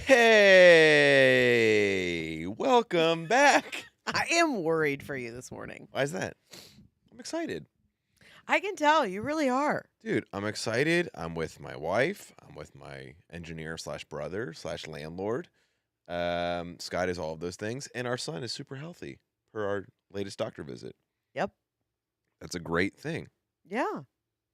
Hey, welcome back. I am worried for you this morning. Why is that? I'm excited. I can tell you really are. Dude, I'm excited. I'm with my wife. I'm with my engineer / brother / landlord. Scott is all of those things. And our son is super healthy per our latest doctor visit. Yep. That's a great thing. Yeah.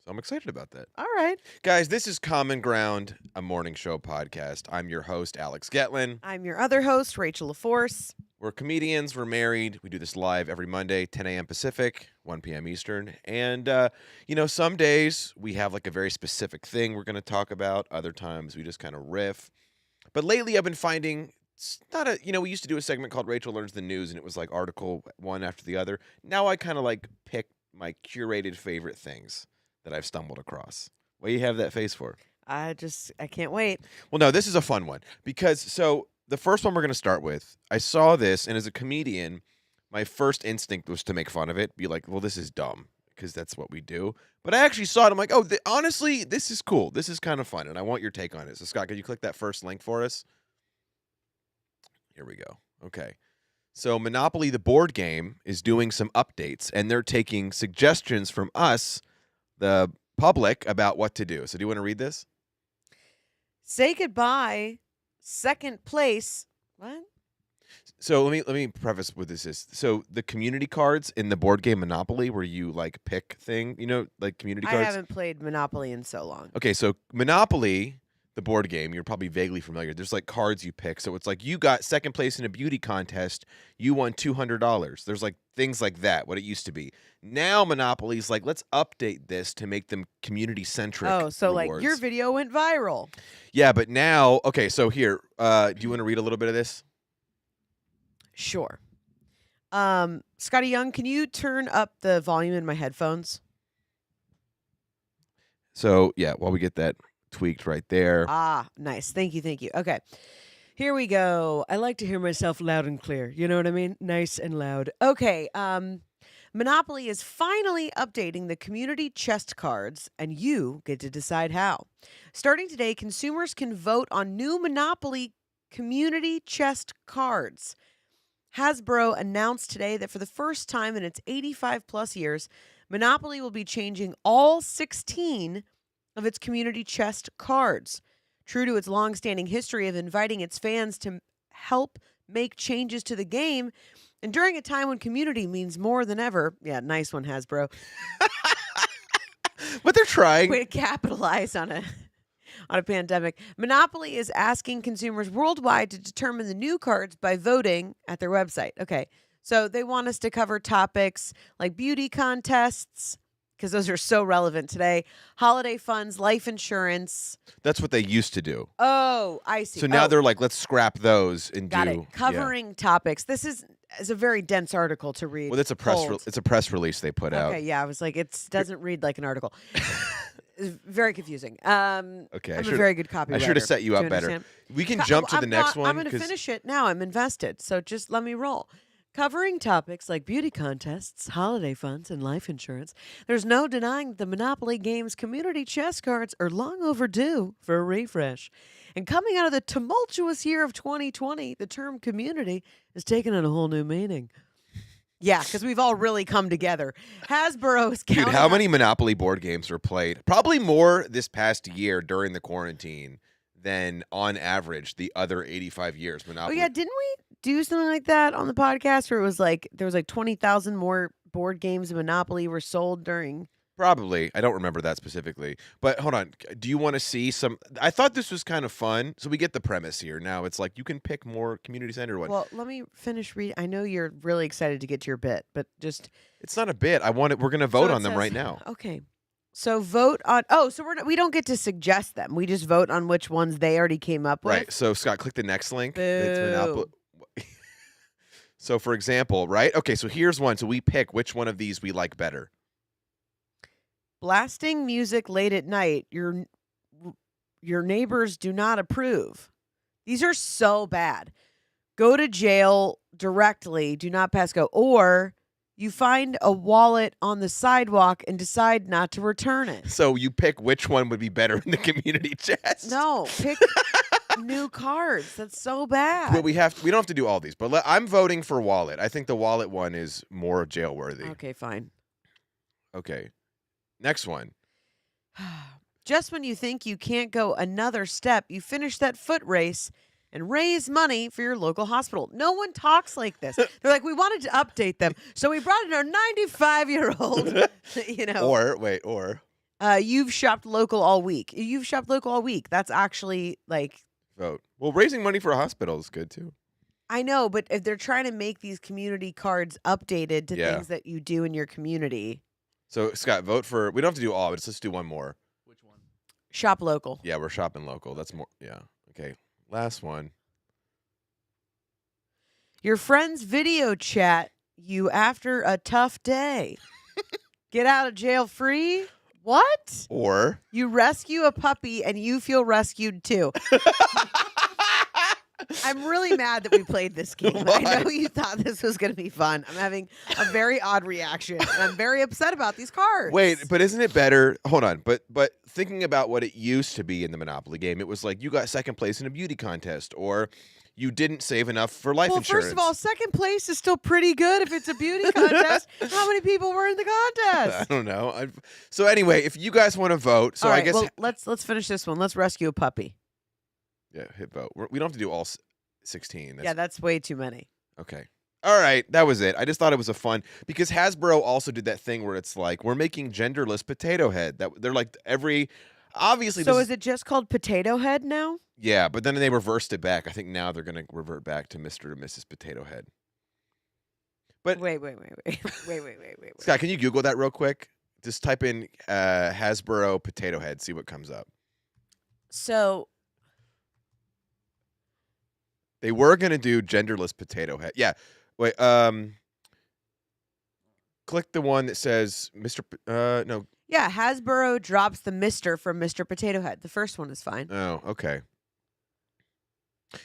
So I'm excited about that. All right. Guys, this is Common Ground, a morning show podcast. I'm your host, Alex Gettlin. I'm your other host, Rachel LaForce. We're comedians. We're married. We do this live every Monday, 10 a.m. Pacific, 1 p.m. Eastern. And, some days we have like a very specific thing we're going to talk about. Other times we just kind of riff. But lately I've been finding it's not we used to do a segment called Rachel Learns the News, and it was like article one after the other. Now I kind of like pick my curated favorite things that I've stumbled across. What do you have that face for? I can't wait. Well, no, this is a fun one because the first one we're going to start with, I saw this, and as a comedian, my first instinct was to make fun of it, be like, well, this is dumb, because that's what we do. But I actually saw it. I'm like, oh, honestly, this is cool. This is kind of fun, and I want your take on it. So, Scott, could you click that first link for us? Here we go. Okay. So, Monopoly, the board game, is doing some updates, and they're taking suggestions from us, the public, about what to do. So, do you want to read this? Say goodbye. Second place. What? So let me preface what this is. So the community cards in the board game Monopoly, where you like pick thing, like community cards. I haven't played Monopoly in so long. Okay, so Monopoly, the board game, you're probably vaguely familiar. There's like cards you pick. So it's like you got second place in a beauty contest, you won $200. There's like things like that, what it used to be. Now Monopoly's like, let's update this to make them community centric. Oh, so rewards. like your video went viral. Yeah, but now, okay, so here, do you want to read a little bit of this? Sure. Scotty Young, can you turn up the volume in my headphones? So yeah, while we get that tweaked right there. Ah, nice. Thank you. Okay. Here we go. I like to hear myself loud and clear. You know what I mean? Nice and loud. Okay. Monopoly is finally updating the community chest cards, and you get to decide how. Starting today, consumers can vote on new Monopoly community chest cards. Hasbro announced today that for the first time in its 85-plus years, Monopoly will be changing all 16 of its community chest cards. True to its long-standing history of inviting its fans to help make changes to the game, and during a time when community means more than ever. Yeah, nice one, Hasbro. But they're trying. Way to capitalize on a pandemic. Monopoly is asking consumers worldwide to determine the new cards by voting at their website. Okay, so they want us to cover topics like beauty contests, because those are so relevant today, holiday funds, life insurance. That's what they used to do. Oh, I see. So now they're like, let's scrap those and Got do it. Covering topics. This is a very dense article to read. Well, it's a press release they put out. Okay, yeah, I was like, it doesn't read like an article. It's very confusing. Okay, I'm a very good copywriter. I should have set you up better. Understand? We can jump to the next one. I'm going to finish it now. I'm invested, so just let me roll. Covering topics like beauty contests, holiday funds, and life insurance, there's no denying that the Monopoly game's community chess cards are long overdue for a refresh. And coming out of the tumultuous year of 2020, the term community has taken on a whole new meaning. Yeah, because we've all really come together. Hasbro is counting. Dude, how many Monopoly board games were played? Probably more this past year during the quarantine than on average the other 85 years. Monopoly. Oh, yeah, didn't we do something like that on the podcast where it was like there was like 20,000 more board games of Monopoly were sold during? Probably. I don't remember that specifically. But hold on. Do you want to see some? I thought this was kind of fun. So we get the premise here. Now it's like you can pick more community-centered ones. Well, let me finish reading. I know you're really excited to get to your bit, but just... It's not a bit. We're going to vote on them right now. Okay. So vote on... so we don't get to suggest them. We just vote on which ones they already came up with? Right. So, Scott, click the next link. Boo. So, for example, right? Okay, so here's one. So we pick which one of these we like better. Blasting music late at night. Your neighbors do not approve. These are so bad. Go to jail directly. Do not pass go. Or you find a wallet on the sidewalk and decide not to return it. So you pick which one would be better in the community chest. No, pick new cards. That's so bad. But we don't have to do all these. But I'm voting for wallet. I think the wallet one is more jail worthy. Okay, fine. Okay. Next one. Just when you think you can't go another step, you finish that foot race and raise money for your local hospital. No one talks like this. They're like, we wanted to update them, so we brought in our 95-year-old. Or you've shopped local all week. You've shopped local all week. That's actually like vote. Well, raising money for a hospital is good too. I know, but if they're trying to make these community cards updated to things that you do in your community. So Scott, vote for. We don't have to do all, but let's do one more. Which one? Shop local. Yeah, we're shopping local. That's more. Yeah. Okay. Last one. Your friends video chat you after a tough day. Get out of jail free? What? Or you rescue a puppy and you feel rescued too. I'm really mad that we played this game. Why? I know you thought this was going to be fun. I'm having a very odd reaction. And I'm very upset about these cards. wait, but isn't it better? Hold on, but thinking about what it used to be in the Monopoly game, it was like you got second place in a beauty contest, or you didn't save enough for life insurance. First of all, second place is still pretty good if it's a beauty contest. How many people were in the I contest? don't know. So anyway, if you guys want to vote, so All right, I guess well, let's finish this one. Let's rescue a puppy. yeah, hit vote. We don't have to do all 16. That's way too many. Okay. All right, that was it. I just thought it was a fun because Hasbro also did that thing where it's like we're making genderless Potato Head. That they're like obviously. So is it just called Potato Head now? Yeah, but then they reversed it back. I think now they're going to revert back to Mr. and Mrs. Potato Head. But Wait. Scott, can you Google that real quick? Just type in Hasbro Potato Head, see what comes up. So they were going to do genderless Potato Head. Yeah. Wait. Click the one that says Mr. No. yeah, Hasbro drops the Mr. from Mr. Potato Head. The first one is fine. Oh, okay.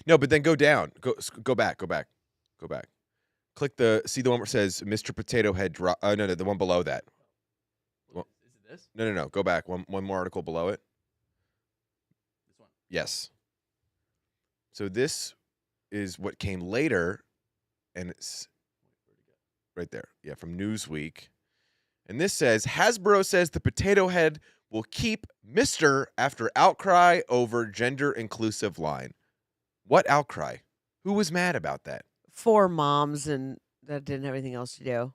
No, but then go down. Go back. Click see the one where it says Mr. Potato Head drop. No, the one below that. Is it this? No. Go back. One more article below it. This one. Yes. So this is what came later, and it's right there. Yeah, from Newsweek. And this says, Hasbro says the Potato Head will keep Mr. after outcry over gender-inclusive line. What outcry? Who was mad about that? 4 moms and that didn't have anything else to do.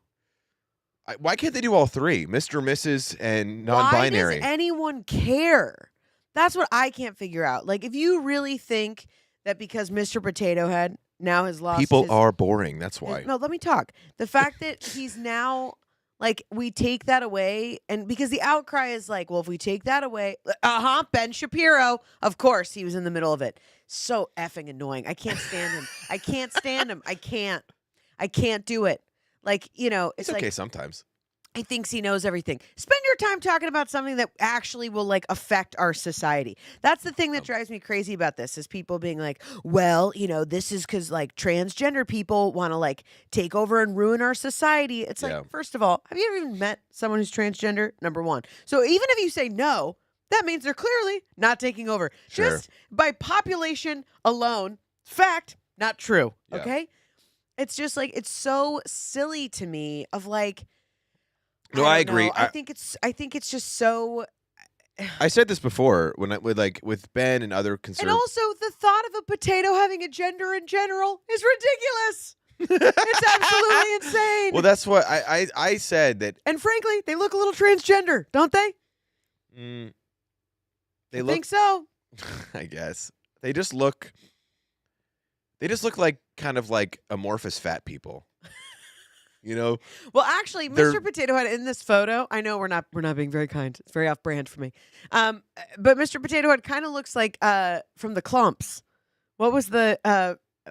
Why can't they do all three? Mr., Mrs., and non-binary. Why does anyone care? That's what I can't figure out. Like, if you really think that because Mr. Potato Head now has lost People his, are boring. That's why. No, let me talk. The fact that he's now, like, we take that away, and because the outcry is like, well, if we take that away, Ben Shapiro, of course, he was in the middle of it. So effing annoying. I can't stand him. I can't do it. Like, it's okay like, sometimes. he thinks he knows everything. Spend your time talking about something that actually will like affect our society. That's the thing that drives me crazy about this is people being like, well, this is because like transgender people want to like take over and ruin our society. It's like, first of all, have you ever even met someone who's transgender? Number one. So even if you say no, that means they're clearly not taking over. Sure. Just by population alone, fact, not true. Yeah. Okay? It's just like, it's so silly to me of like, No, I don't agree. know. I think it's just so. I said this before with Ben and other And conservatives. also, the thought of a potato having a gender in general is ridiculous. It's absolutely insane. Well, that's what I said that. And frankly, they look a little transgender, don't they? They I look. think so. I guess they just look. They just look like kind of like amorphous fat people. Well, actually, They're- Mr. Potato Head in this photo, I know we're not being very kind. It's very off brand for me. But Mr. Potato Head kind of looks like from the Clumps. What was the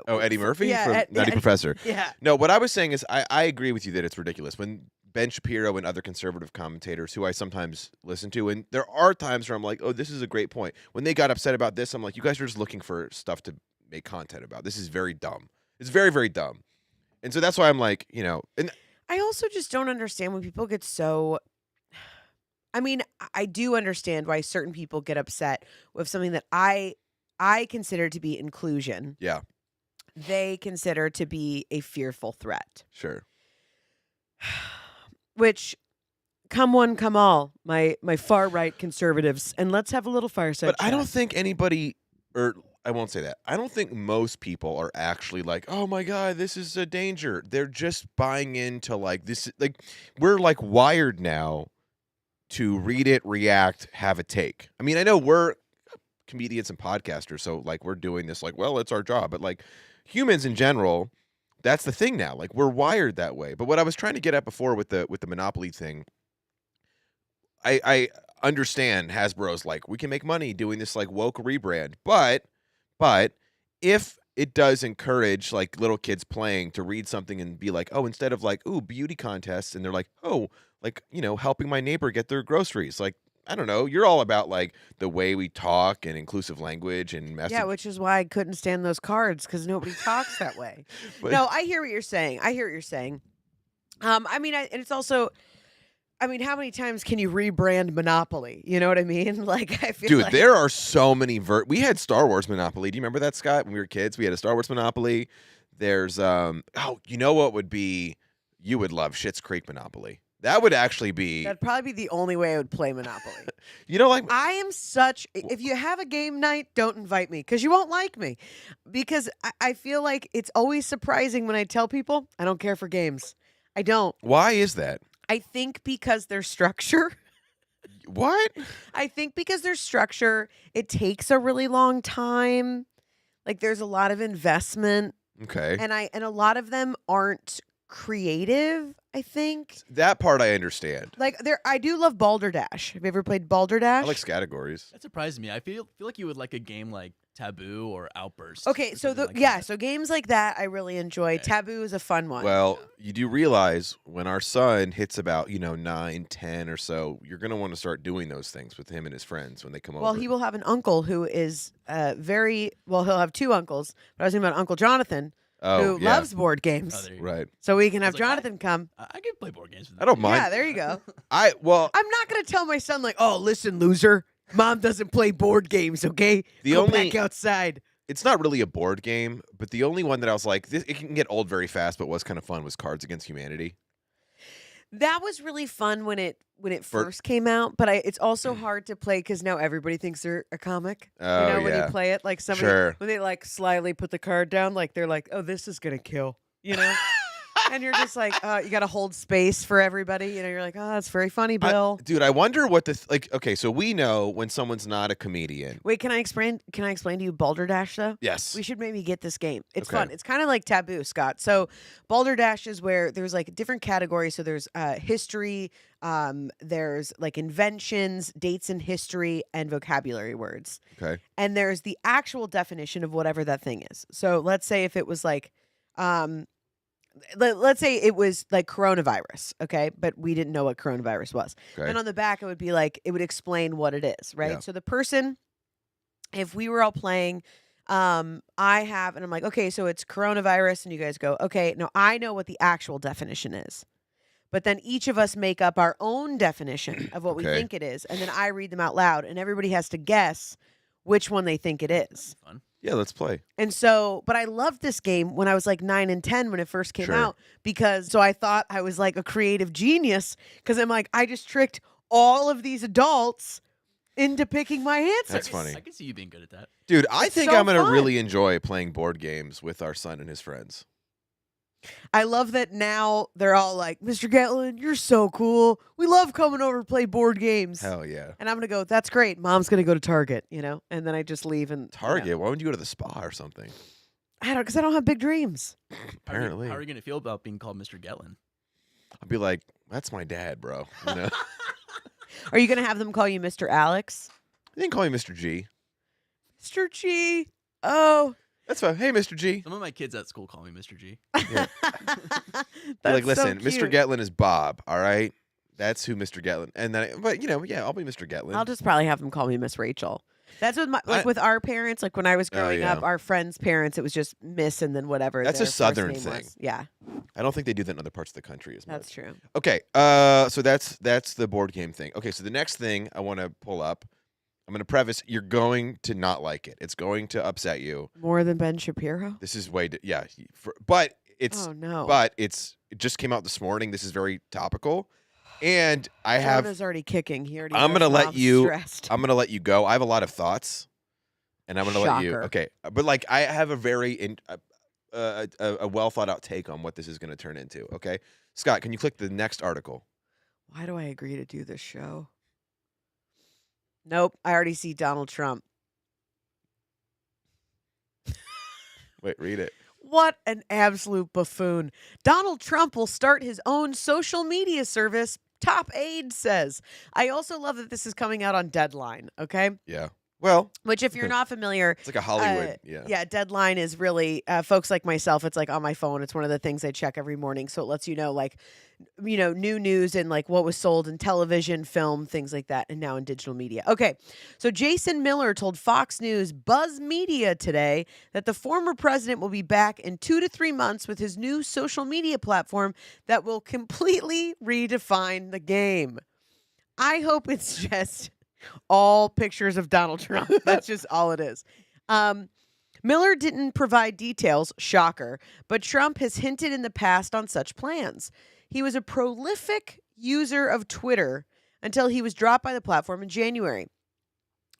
Eddie Murphy yeah, from Nutty Eddie- Professor. yeah. No, what I was saying is I agree with you that it's ridiculous when Ben Shapiro and other conservative commentators who I sometimes listen to, and there are times where I'm like, oh, this is a great point. When they got upset about this, I'm like, you guys are just looking for stuff to make content about. This is very dumb. It's very, very dumb. And so that's why I'm like, and I also just don't understand when people get so. I mean, I do understand why certain people get upset with something that I I consider to be inclusion, Yeah, they consider to be a fearful threat. sure. Which, come one, come all, my far right conservatives, and let's have a little fireside But I chat. don't think anybody, or I won't say that. I don't think most people are actually like, oh my God, this is a danger. They're just buying into like this. Like, we're like wired now to read it, react, have a take. I mean, I know we're comedians and podcasters, so like we're doing this like, well, it's our job. But like humans in general, that's the thing now. Like we're wired that way. But what I was trying to get at before with the Monopoly thing, I understand Hasbro's like, we can make money doing this like woke rebrand, but if it does encourage like little kids playing to read something and be like, oh, instead of like, ooh, beauty contests, and they're like, oh, like, helping my neighbor get their groceries. Like, I don't know. You're all about like the way we talk and inclusive language and message. Yeah, which is why I couldn't stand those cards because nobody talks that way. But- No, I hear what you're saying. I mean, and it's also, I mean, how many times can you rebrand Monopoly? You know what I mean? Like, I feel Dude, like there are so many. We had Star Wars Monopoly. Do you remember that, Scott? When we were kids, we had a Star Wars Monopoly. There's you know what would be? You would love Schitt's Creek Monopoly. That would actually be. that'd probably be the only way I would play Monopoly. Like I am such. If you have a game night, don't invite me because you won't like me. Because I feel like it's always surprising when I tell people I don't care for games. I don't. why is that? I think because their structure. What? I think because their structure, it takes a really long time. Like there's a lot of investment, Okay. and a lot of them aren't creative. I think. That part I understand. Like I do love Balderdash. Have you ever played Balderdash? I like categories. That surprised me. I feel like you would like a game like Taboo or Outburst. Okay, or so something like yeah, that. so games like that I really enjoy. Okay. Taboo is a fun one. Well, you do realize when our son hits about 9, 10 or so, you're gonna want to start doing those things with him and his friends when they come Well, over. he will have an uncle who is very well. He'll have two uncles, but I was thinking about Uncle Jonathan, oh who yeah, loves board games. Oh, there you go. right. So we can have was like, Jonathan come. I can play board games with I don't mind. Yeah, there you go. I'm I'm not gonna tell my son like, "Oh, listen, loser, Mom doesn't play board games." Okay, The go only- back outside. It's not really a board game, but the only one that I was like, it can get old very fast, but was kind of fun was Cards Against Humanity. That was really fun when it For- first came out, but it's also hard to play because now everybody thinks they're a comic. Oh, you know, when yeah. you play it, like somebody Sure. when they like slyly put the card down, like they're like, "Oh, this is gonna kill," you know. And you're just like, you got to hold space for everybody. You know, you're like, oh, that's very funny, Bill. Dude, I wonder what okay, so we know when someone's not a comedian. Wait, can I explain? Can I explain to you Balderdash though? Yes. We should maybe get this game. It's Okay. fun. It's kind of like Taboo, Scott. So Balderdash is where there's like different categories. So there's history, there's like inventions, dates in history, and vocabulary words. Okay. And there's the actual definition of whatever that thing is. So let's say if it was like, let's say it was like coronavirus, okay? But we didn't know what coronavirus was. Okay. And on the back, it would be like, it would explain what it is, right? Yeah. So the person, if we were all playing, and I'm like, okay, so it's coronavirus. And you guys go, okay, no, I know what the actual definition is. But then each of us make up our own definition of what we Okay. think it is. And then I read them out loud. And everybody has to guess which one they think it is. Fun. Yeah, let's play. And so, but I loved this game when I was like 9 and 10 when it first came Sure. out so I thought I was like a creative genius because I'm like, I just tricked all of these adults into picking my answer. That's funny. I can see you being good at that. Dude, I It's think so I'm going to fun. really enjoy playing board games with our son and his friends. I love that now they're all like, Mr. Gettlin, you're so cool. We love coming over to play board games. Hell yeah. And I'm going to go, that's great. Mom's going to go to Target, you know? And then I just leave and. Target, why wouldn't you go to the spa or something? Because I don't have big dreams. Apparently. How are you going to feel about being called Mr. Gettlin? I'd be like, that's my dad, bro. You know? Are you going to have them call you Mr. Alex? They can call me Mr. G. Mr. G. Oh. That's fine. Hey, Mr. G. Some of my kids at school call me Mr. G. Yeah. Be like, That's so listen, Mr. cute. Gatlin is Bob, all right? That's who Mr. Gatlin. And then, but yeah, I'll be Mr. Gatlin. I'll just probably have them call me Miss Rachel. That's with with our parents. Like when I was growing yeah. up, our friends' parents, it was just Miss and then whatever. That's a their first Southern name thing. was. Yeah, I don't think they do that in other parts of the country as much. that's true. Okay, so that's the board game thing. Okay, so the next thing I want to pull up, I'm going to preface, you're going to not like it. It's going to upset you. More than Ben Shapiro? This is yeah. But Oh, no. it just came out this morning. This is very topical. And Jonah's already kicking. He already I'm knows going to let Mom's you, stressed. I'm going to let you go. I have a lot of thoughts. And I'm going to let you, Shocker. okay. But like, I have a very, a well thought out take on what this is going to turn into. Okay. Scott, can you click the next article? Why do I agree to do this show? Nope. I already see Donald Trump. Wait, read it. What an absolute buffoon. Donald Trump will start his own social media service, top aide says. I also love that this is coming out on Deadline, okay? Yeah. Well, Which, if you're not familiar, it's like a Hollywood. Yeah. yeah, Deadline is really, folks like myself, it's like on my phone. It's one of the things I check every morning. So it lets you know, like, new news and like what was sold in television, film, things like that, and now in digital media. Okay, so Jason Miller told Fox News Buzz Media today that the former president will be back in 2 to 3 months with his new social media platform that will completely redefine the game. I hope it's just all pictures of Donald Trump. That's just all it is. Miller didn't provide details, shocker, but Trump has hinted in the past on such plans. He was a prolific user of Twitter until he was dropped by the platform in January.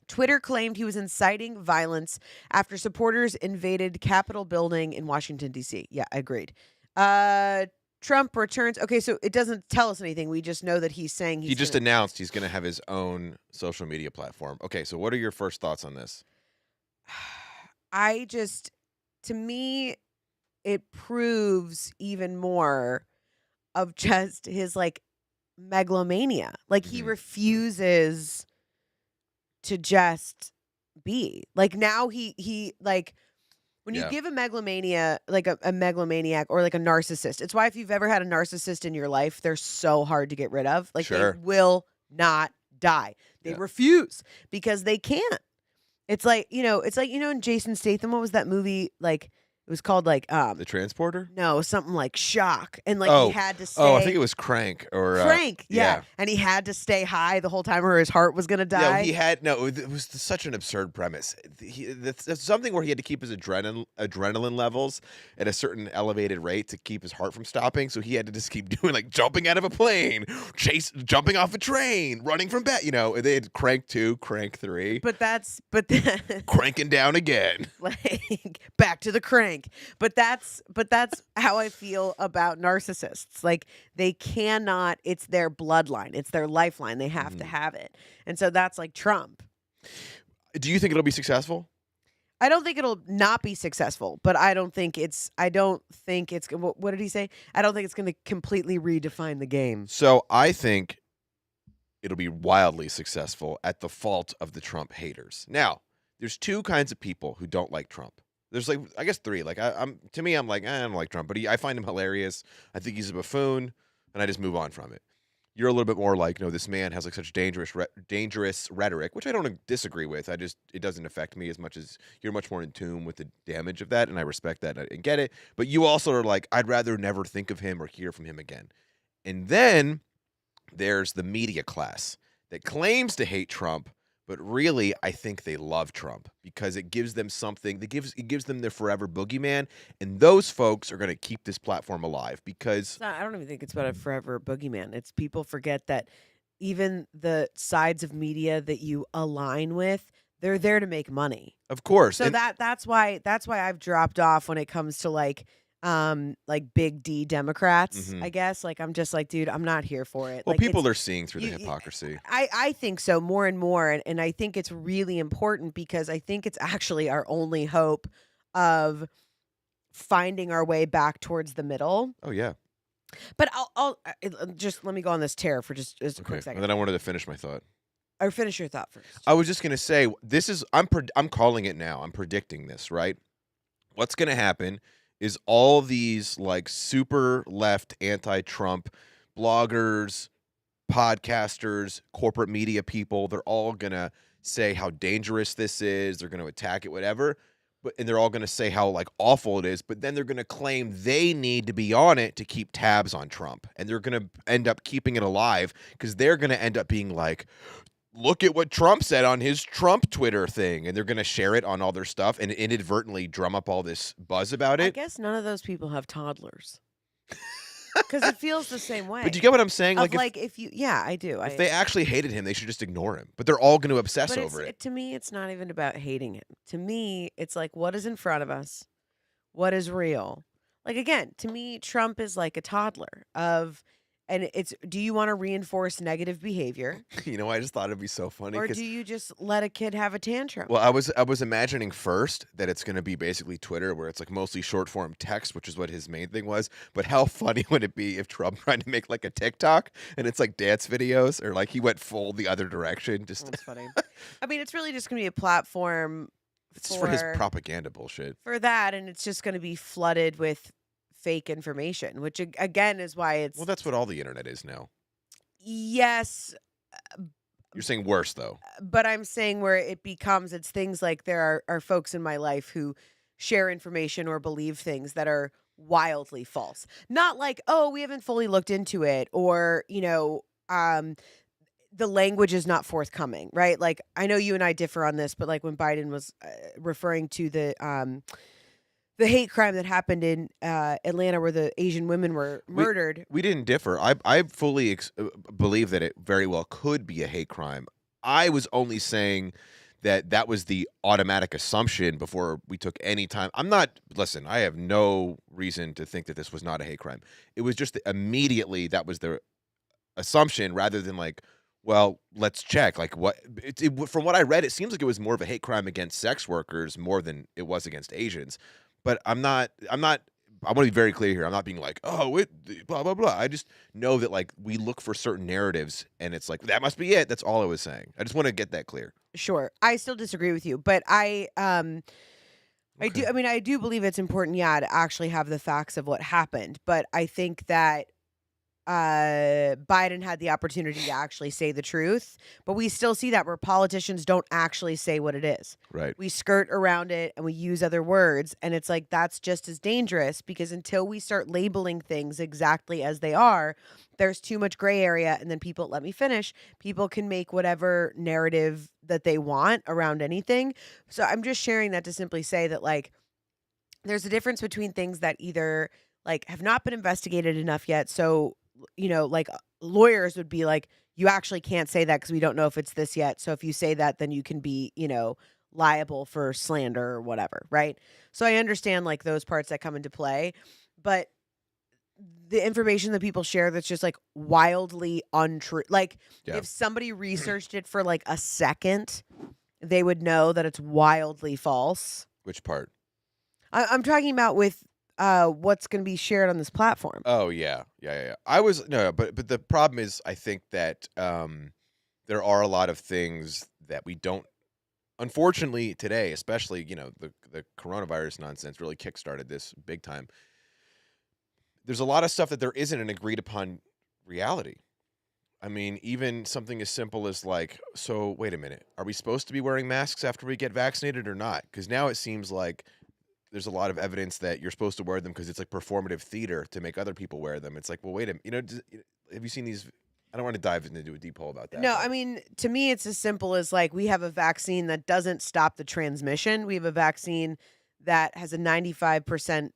Twitter claimed he was inciting violence after supporters invaded Capitol building in Washington, D.C. Yeah, agreed. Trump returns. Okay, so it doesn't tell us anything. We just know that he's saying He just announced he's going to have his own social media platform. Okay, so what are your first thoughts on this? To me, it proves even more of just his like megalomania. Like he refuses to just be. Like now he like when you give a megalomania, like a megalomaniac or like a narcissist, it's why if you've ever had a narcissist in your life, they're so hard to get rid of. Like they will not die. They refuse because they can't. It's like, in Jason Statham, what was that movie? Like, it was called like The Transporter? No, something like Shock. And like he had to stay. Oh, I think it was Crank or Crank, yeah. And he had to stay high the whole time or his heart was gonna die. Yeah, it was such an absurd premise. That's something where he had to keep his adrenaline levels at a certain elevated rate to keep his heart from stopping. So he had to just keep doing like jumping out of a plane, jumping off a train, running from bed. They had Crank 2, Crank 3. But cranking down again. Like back to the crank. But that's how I feel about narcissists. Like they cannot, it's their bloodline, it's their lifeline. They have to have it. And so that's like Trump. Do you think it'll be successful? I don't think it'll not be successful, but I don't think it's what did he say? I don't think it's going to completely redefine the game. So I think it'll be wildly successful at the fault of the Trump haters. Now, there's two kinds of people who don't like Trump. There's like, I guess 3. Like to me, I'm like, I don't like Trump, but I find him hilarious. I think he's a buffoon, and I just move on from it. You're a little bit more like, this man has like such dangerous rhetoric, which I don't disagree with. It doesn't affect me as much as you're much more in tune with the damage of that, and I respect that and get it. But you also are like, I'd rather never think of him or hear from him again. And then there's the media class that claims to hate Trump, but really, I think they love Trump because it gives them something. It gives them their forever boogeyman, and those folks are going to keep this platform alive because I don't even think it's about a forever boogeyman. It's people forget that even the sides of media that you align with, they're there to make money. Of course. So that's why I've dropped off when it comes to like big D Democrats, I guess. Like I'm just like, dude, I'm not here for it. Well, like, people are seeing through the hypocrisy. I think so more and more. And I think it's really important because I think it's actually our only hope of finding our way back towards the middle. Oh, yeah. But I'll just let me go on this tear for just a quick second. And then I wanted to finish my thought. Or finish your thought first. I was just going to say, I'm calling it now. I'm predicting this, right? What's going to happen is all these like super left anti-Trump bloggers, podcasters, corporate media people, they're all going to say how dangerous this is. They're going to attack it, whatever. And they're all going to say how like awful it is. But then they're going to claim they need to be on it to keep tabs on Trump. And they're going to end up keeping it alive because they're going to end up being like, look at what Trump said on his Trump Twitter thing, and they're going to share it on all their stuff and inadvertently drum up all this buzz about I it. guess none of those people have toddlers. Because it feels the same way. But do you get what I'm saying? Yeah, I do. If they actually hated him, they should just ignore him. But they're all going to obsess But over it. to me, it's not even about hating him. To me, it's like what is in front of us, what is real. Like again, to me, Trump is like a toddler and it's. Do you want to reinforce negative behavior, I just thought it'd be so funny. or do you just let a kid have a tantrum? Well, I was imagining first that it's going to be basically Twitter, where it's like mostly short form text, which is what his main thing was. But how funny would it be if Trump tried to make like a TikTok and it's like dance videos, or like he went full the other direction? That's funny. I mean, it's really just going to be a platform. It's for his propaganda bullshit. For that, and it's just going to be flooded with fake information, which again is why it's. Well, that's what all the internet is now. Yes. You're saying worse, though. But I'm saying where it becomes, it's things like there are folks in my life who share information or believe things that are wildly false. Not like, oh, we haven't fully looked into it, or, the language is not forthcoming, right? Like, I know you and I differ on this, but like when Biden was referring to the hate crime that happened in Atlanta where the Asian women were murdered. We didn't differ. I fully believe that it very well could be a hate crime. I was only saying that was the automatic assumption before we took any time. Listen, I have no reason to think that this was not a hate crime. It was just that immediately that was the assumption rather than like, well, let's check. Like from what I read, it seems like it was more of a hate crime against sex workers more than it was against Asians. But I want to be very clear here. I'm not being like, oh, blah, blah, blah. I just know that, like, we look for certain narratives, and it's like, that must be it. That's all I was saying. I just want to get that clear. Sure. I still disagree with you, but I do believe it's important, to actually have the facts of what happened. But I think that Biden had the opportunity to actually say the truth, but we still see that where politicians don't actually say what it is. Right. We skirt around it and we use other words, and it's like that's just as dangerous because until we start labeling things exactly as they are, there's too much gray area, and then people can make whatever narrative that they want around anything. So I'm just sharing that to simply say that like there's a difference between things that either like have not been investigated enough yet, so like lawyers would be like, you actually can't say that because we don't know if it's this yet. So if you say that, then you can be, liable for slander or whatever. Right. So I understand like those parts that come into play, but the information that people share that's just like wildly untrue. Like if somebody researched it for like a second, they would know that it's wildly false. Which part? I'm talking about with what's going to be shared on this platform. Oh yeah. But the problem is, I think that there are a lot of things that we don't. Unfortunately, today, especially the coronavirus nonsense really kickstarted this big time. There's a lot of stuff that there isn't an agreed upon reality. I mean, even something as simple as like, so wait a minute, are we supposed to be wearing masks after we get vaccinated or not? Because now it seems like there's a lot of evidence that you're supposed to wear them because it's like performative theater to make other people wear them. It's like, well, wait a minute. Have you seen these? I don't want to dive into a deep hole about that. No, I mean, to me, it's as simple as like we have a vaccine that doesn't stop the transmission. We have a vaccine that has a 95%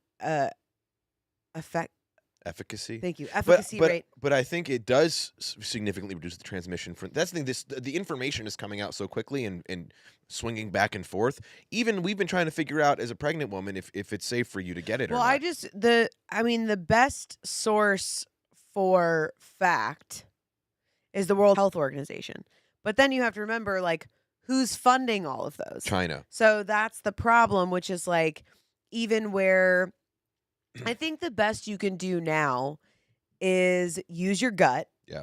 efficacy. Thank you. Efficacy rate. But I think it does significantly reduce the transmission. That's the thing. The information is coming out so quickly and swinging back and forth. Even we've been trying to figure out as a pregnant woman if it's safe for you to get it or not. The best source for fact is the World Health Organization. But then you have to remember, like, who's funding all of those? China. So that's the problem, which is like, even where I think the best you can do now is use your gut. Yeah.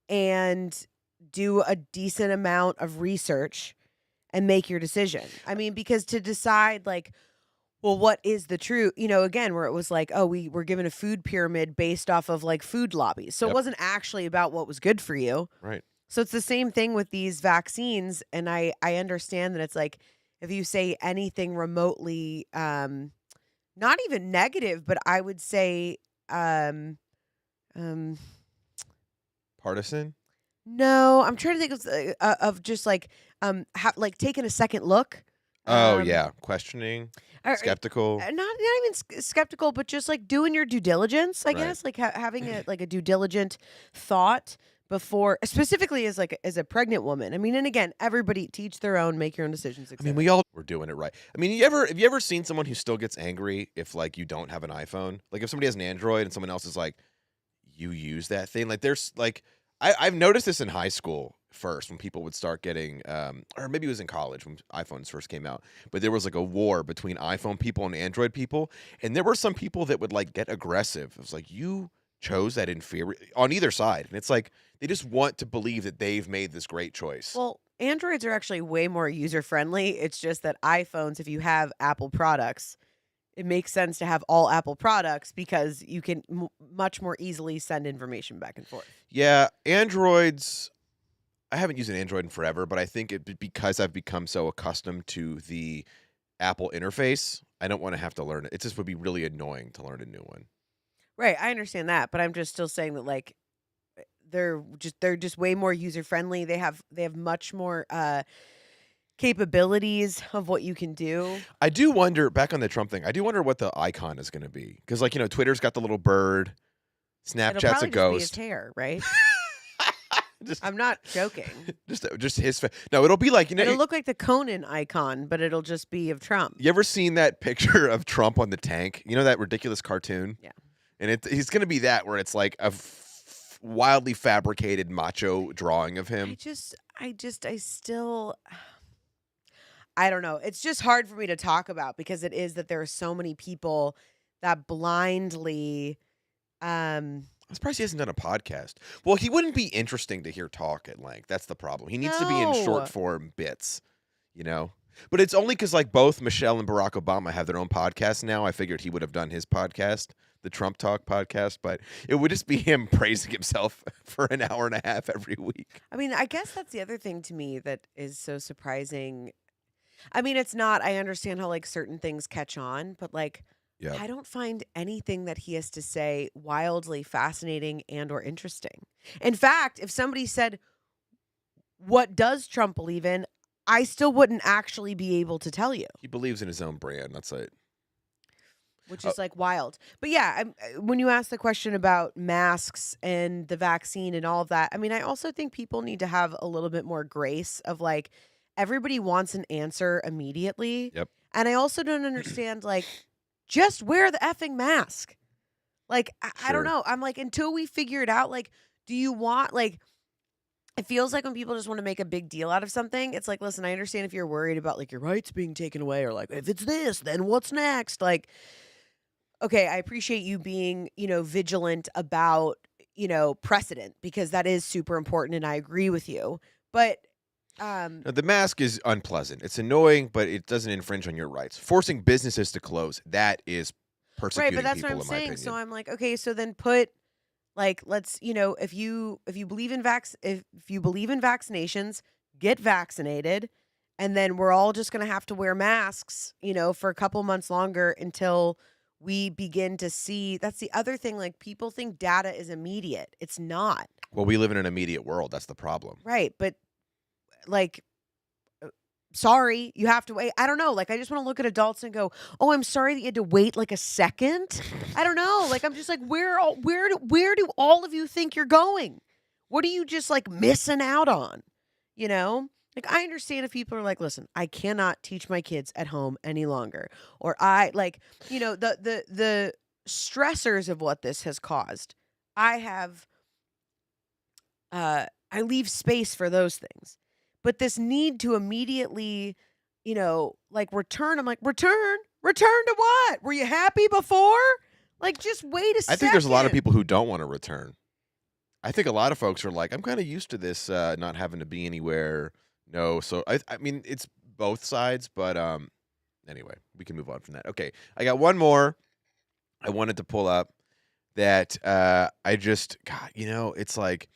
And do a decent amount of research and make your decision. I mean, because to decide like, well, what is the truth? Again, where it was like, oh, we were given a food pyramid based off of like food lobbies. So It wasn't actually about what was good for you. Right. So it's the same thing with these vaccines. And I understand that it's like, if you say anything remotely, not even negative, but I would say, partisan? No, I'm trying to think of just like like taking a second look. Oh Um, yeah, questioning, or, skeptical. not even skeptical, but just like doing your due diligence. I Right. guess like having a like a due diligent thought before, specifically as like as a pregnant woman. I mean, and again, everybody teach their own, make your own decisions, I mean, etc. we all were doing it right. I mean, have you ever seen someone who still gets angry if like you don't have an iPhone? Like if somebody has an Android and someone else is like, you use that thing. Like there's like I've noticed this in high school first when people would start getting or maybe it was in college when iPhones first came out, but there was like a war between iPhone people and Android people, and there were some people that would like get aggressive. It was like you chose that inferior on either side, and it's like they just want to believe that they've made this great choice. Well, Androids are actually way more user friendly. It's just that iPhones, if you have Apple products, it makes sense to have all Apple products because you can much more easily send information back and forth. Yeah, Androids. I haven't used an Android in forever, but I think because I've become so accustomed to the Apple interface, I don't want to have to learn it. It just would be really annoying to learn a new one. Right, I understand that, but I'm just still saying that like they're just way more user friendly. They have much more capabilities of what you can do. I do wonder, back on the Trump thing, I do wonder what the icon is going to be. Because, like, Twitter's got the little bird, It'll Snapchat's a probably just be his ghost. hair, right? just, I'm not joking. just his face. No, it'll be like, It'll look like the Conan icon, but it'll just be of Trump. you ever seen that picture of Trump on the tank? You know that ridiculous cartoon? Yeah. And he's going to be that, where it's like a wildly fabricated macho drawing of him. I still I don't know. It's just hard for me to talk about because it is that there are so many people that blindly I'm surprised he hasn't done a podcast. Well, he wouldn't be interesting to hear talk at length. That's the problem. He needs to be in No. short form bits, you know? But it's only because, like, both Michelle and Barack Obama have their own podcast now. I figured he would have done his podcast, the Trump Talk podcast, but it would just be him praising himself for an hour and a half every week. I mean, I guess that's the other thing to me that is so surprising. I mean, it's not I understand how like certain things catch on, but like Yeah. I don't find anything that he has to say wildly fascinating and or interesting. In fact, if somebody said, "What does Trump believe in?" I still wouldn't actually be able to tell you, He believes in his own brand. That's it. which is like wild. But yeah, when you ask the question about masks and the vaccine and all of that, I mean, I also think people need to have a little bit more grace of like everybody wants an answer immediately. Yep. And I also don't understand like just wear the effing mask. Like I don't Sure. know. I'm like until we figure it out, like do you want like it feels like when people just want to make a big deal out of something, it's like, listen, I understand if you're worried about like your rights being taken away or like if it's this, then what's next? Like, okay, I appreciate you being, vigilant about, precedent because that is super important and I agree with you. But Now, the mask is unpleasant. It's annoying, but it doesn't infringe on your rights. Forcing businesses to close, that is right, persecuting but that's people, what I'm in my saying. opinion. So I'm like, okay, so then put like let's, if you believe in if you believe in vaccinations, get vaccinated, and then we're all just gonna have to wear masks, for a couple months longer until we begin to see. That's the other thing. Like people think data is immediate. It's not. Well, we live in an immediate world. That's the problem. Right. But like sorry, you have to wait. I don't know. Like I just want to look at adults and go, "Oh, I'm sorry that you had to wait like a second." I don't know. Like I'm just like, where do all of you think you're going? What are you just like missing out on? You know? Like I understand if people are like, "Listen, I cannot teach my kids at home any longer." Or I like, the stressors of what this has caused. I have I leave space for those things. But this need to immediately, like return. I'm like, return to what? Were you happy before? Like, just wait a second. I think there's a lot of people who don't want to return. I think a lot of folks are like, I'm kind of used to this not having to be anywhere. No, so I mean, it's both sides, but anyway, we can move on from that. Okay, I got one more I wanted to pull up that I just, God, it's like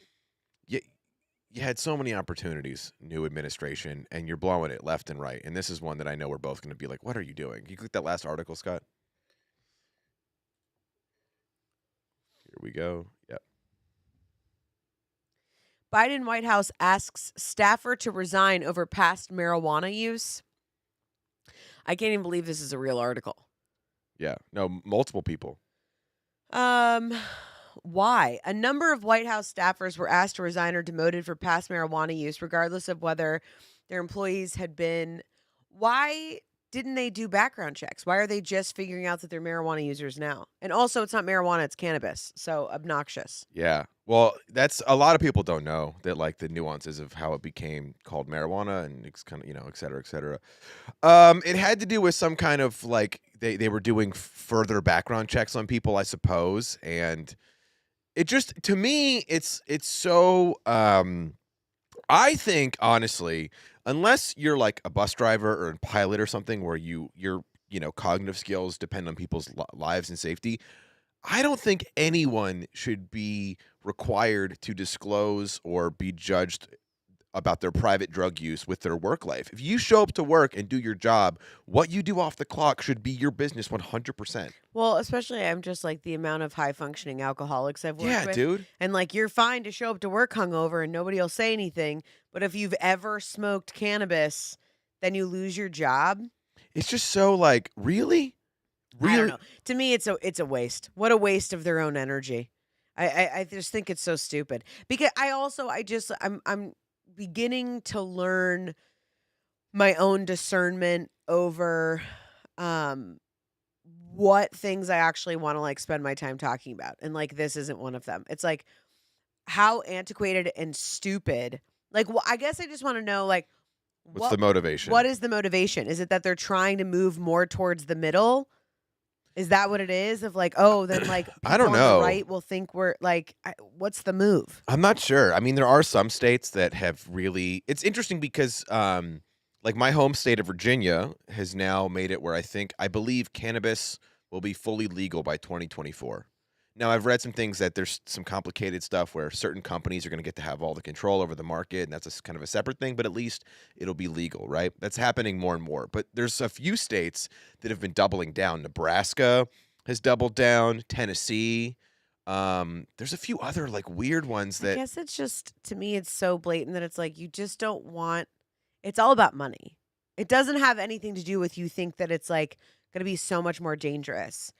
you had so many opportunities, new administration, and you're blowing it left and right. And this is one that I know we're both going to be like, what are you doing? Can you click that last article, Scott? Here we go. Yep. Biden White House asks staffer to resign over past marijuana use. I can't even believe this is a real article. Yeah. No, multiple people. Why? A number of White House staffers were asked to resign or demoted for past marijuana use, regardless of whether their employees had been. Why didn't they do background checks? Why are they just figuring out that they're marijuana users now? And also, it's not marijuana, it's cannabis. So obnoxious. Yeah. Well, that's a lot of people don't know that, like, the nuances of how it became called marijuana and it's kind of, et cetera, et cetera. It had to do with some kind of like they were doing further background checks on people, I suppose, and it just to me it's so I think honestly, unless you're like a bus driver or a pilot or something where your cognitive skills depend on people's lives and safety, I don't think anyone should be required to disclose or be judged about their private drug use with their work life. If you show up to work and do your job, what you do off the clock should be your business 100%. Well, especially I'm just like the amount of high functioning alcoholics I've worked Yeah, with. dude. And like you're fine to show up to work hungover and nobody will say anything. But if you've ever smoked cannabis, then you lose your job. It's just so like, really? I don't know. To me, it's a waste. What a waste of their own energy. I just think it's so stupid. Because I'm beginning to learn my own discernment over what things I actually want to like spend my time talking about. And like this isn't one of them. It's like how antiquated and stupid. Like, well, I guess I just want to know like What's the motivation? What is the motivation? Is it that they're trying to move more towards the middle? Is that what it is? Of like, oh, then like people I don't on know. the right will think we're like, what's the move? I'm not sure. I mean, there are some states that have really. It's interesting because, like my home state of Virginia has now made it where I believe cannabis will be fully legal by 2024. Now, I've read some things that there's some complicated stuff where certain companies are going to get to have all the control over the market, and that's kind of a separate thing, but at least it'll be legal, right? That's happening more and more. But there's a few states that have been doubling down. Nebraska has doubled down, Tennessee. There's a few other like weird ones I that guess it's just, to me, it's so blatant that it's like, you just don't want, it's all about money. It doesn't have anything to do with you think that it's like going to be so much more dangerous.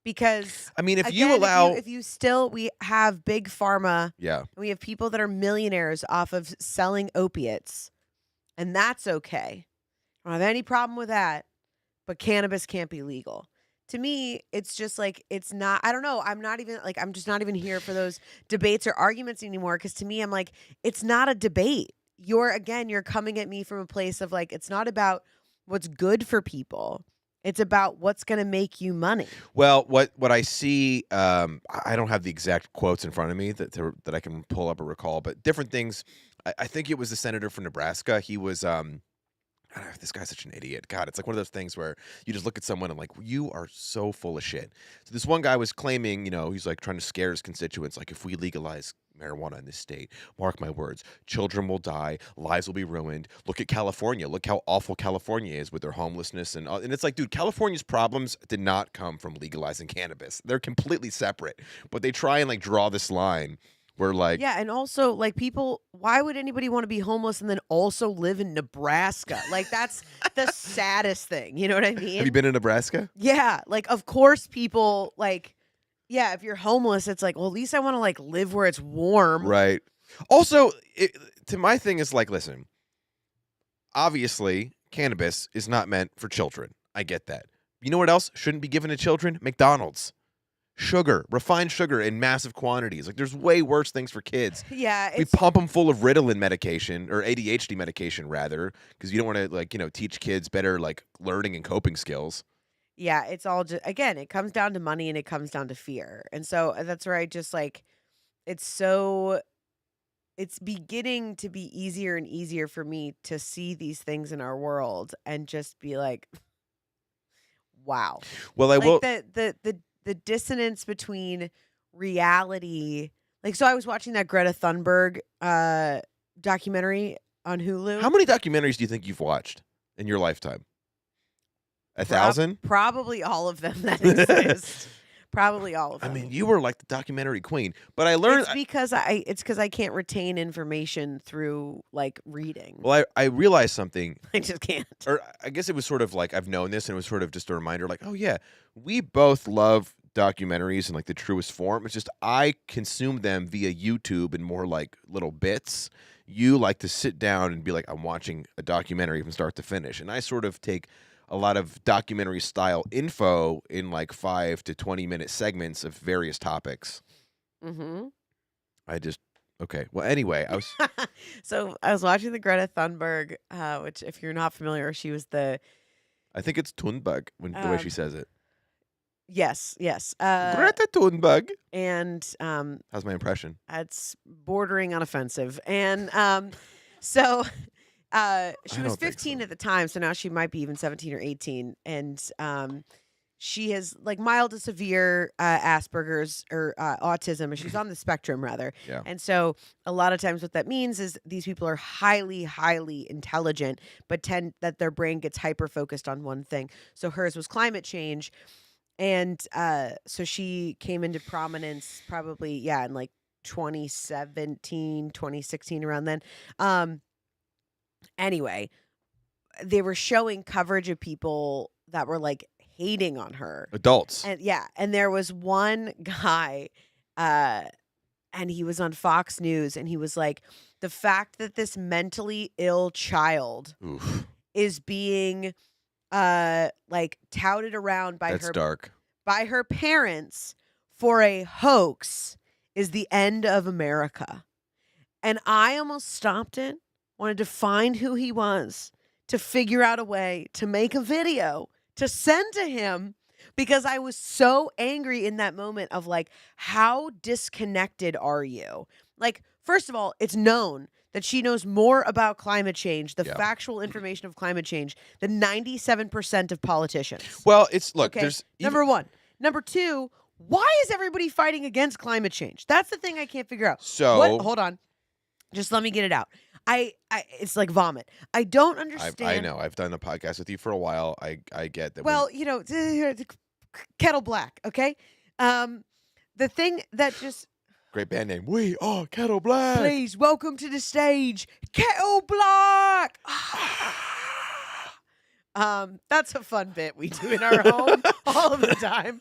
Because I mean, if again, you allow, if you still, we have big pharma, yeah, and we have people that are millionaires off of selling opiates, and that's okay. I don't have any problem with that, but cannabis can't be legal. To me, it's just like, it's not, I don't know. I'm just not even here for those debates or arguments anymore. Because to me, I'm like, it's not a debate. You're coming at me from a place of like, it's not about what's good for people. It's about what's going to make you money. Well, what I see, I don't have the exact quotes in front of me that I can pull up or recall, but different things. I think it was the senator from Nebraska. He was, I don't know, this guy's such an idiot. God, it's like one of those things where you just look at someone and like, you are so full of shit. So this one guy was claiming, he's like trying to scare his constituents. Like, if we legalize marijuana in this state, mark my words, children will die, lives will be ruined. Look at California. Look how awful California is with their homelessness. And it's like, dude, California's problems did not come from legalizing cannabis. They're completely separate. But they try and like draw this line where like... Yeah, and also like people, why would anybody want to be homeless and then also live in Nebraska? Like that's the saddest thing. You know what I mean? Have you been in Nebraska? Yeah, like of course people like... Yeah, if you're homeless, it's like, well, at least I want to like live where it's warm. Right. Also, to my thing is like, listen, obviously, cannabis is not meant for children. I get that. You know what else shouldn't be given to children? McDonald's. Sugar, refined sugar in massive quantities. Like, there's way worse things for kids. Yeah. We pump them full of Ritalin medication, or ADHD medication, rather, because you don't want to, like, teach kids better, like, learning and coping skills. Yeah, it's all just, again, it comes down to money and it comes down to fear. And so that's where I just like, it's beginning to be easier and easier for me to see these things in our world and just be like, wow. Well, I will. The dissonance between reality. Like, so I was watching that Greta Thunberg documentary on Hulu. How many documentaries do you think you've watched in your lifetime? 1,000? Probably all of them that exist. Probably all of I them. mean, you were like the documentary queen, but I learned. It's because I can't retain information through like reading. Well, I realized something, I just can't. or I guess it was sort of like I've known this, and it was sort of just a reminder, like, oh yeah, we both love documentaries in like the truest form. It's just I consume them via YouTube and more like little bits. You like to sit down and be like, I'm watching a documentary from start to finish, and I sort of take a lot of documentary style info in like 5 to 20-minute segments of various topics. Mm-hmm. Okay. Well, anyway, I was. So I was watching the Greta Thunberg, which, if you're not familiar, she was the I think it's Thunberg the way she says it. yes, Greta Thunberg. and How's my impression? it's bordering on offensive, and so she was don't think 15 so. at the time, so now she might be even 17 or 18, and she has like mild to severe Asperger's or autism, and she's on the spectrum rather. Yeah. And so a lot of times what that means is these people are highly, highly intelligent, but tend that their brain gets hyper focused on one thing. So hers was climate change. And so she came into prominence probably, in like 2017, 2016, around then. Anyway, they were showing coverage of people that were like hating on her. Adults. And there was one guy, and he was on Fox News, and he was like, the fact that this mentally ill child Oof. is being like touted around by That's dark. by her parents for a hoax is the end of America. And I almost stopped it, wanted to find who he was, to figure out a way to make a video to send to him, because I was so angry in that moment of like, how disconnected are you? Like, first of all, it's known that she knows more about climate change, the Yeah. factual information of climate change, than 97% of politicians. Well, look, Okay, there's number one. Number two, why is everybody fighting against climate change? That's the thing I can't figure out. So Hold on. Just let me get it out. It's like vomit. I don't understand. I know. I've done a podcast with you for a while. I get that. Well, you know, kettle black, okay? The thing that just Great band name. We are Kettle Black. please welcome to the stage, Kettle Black. That's a fun bit we do in our home all of the time.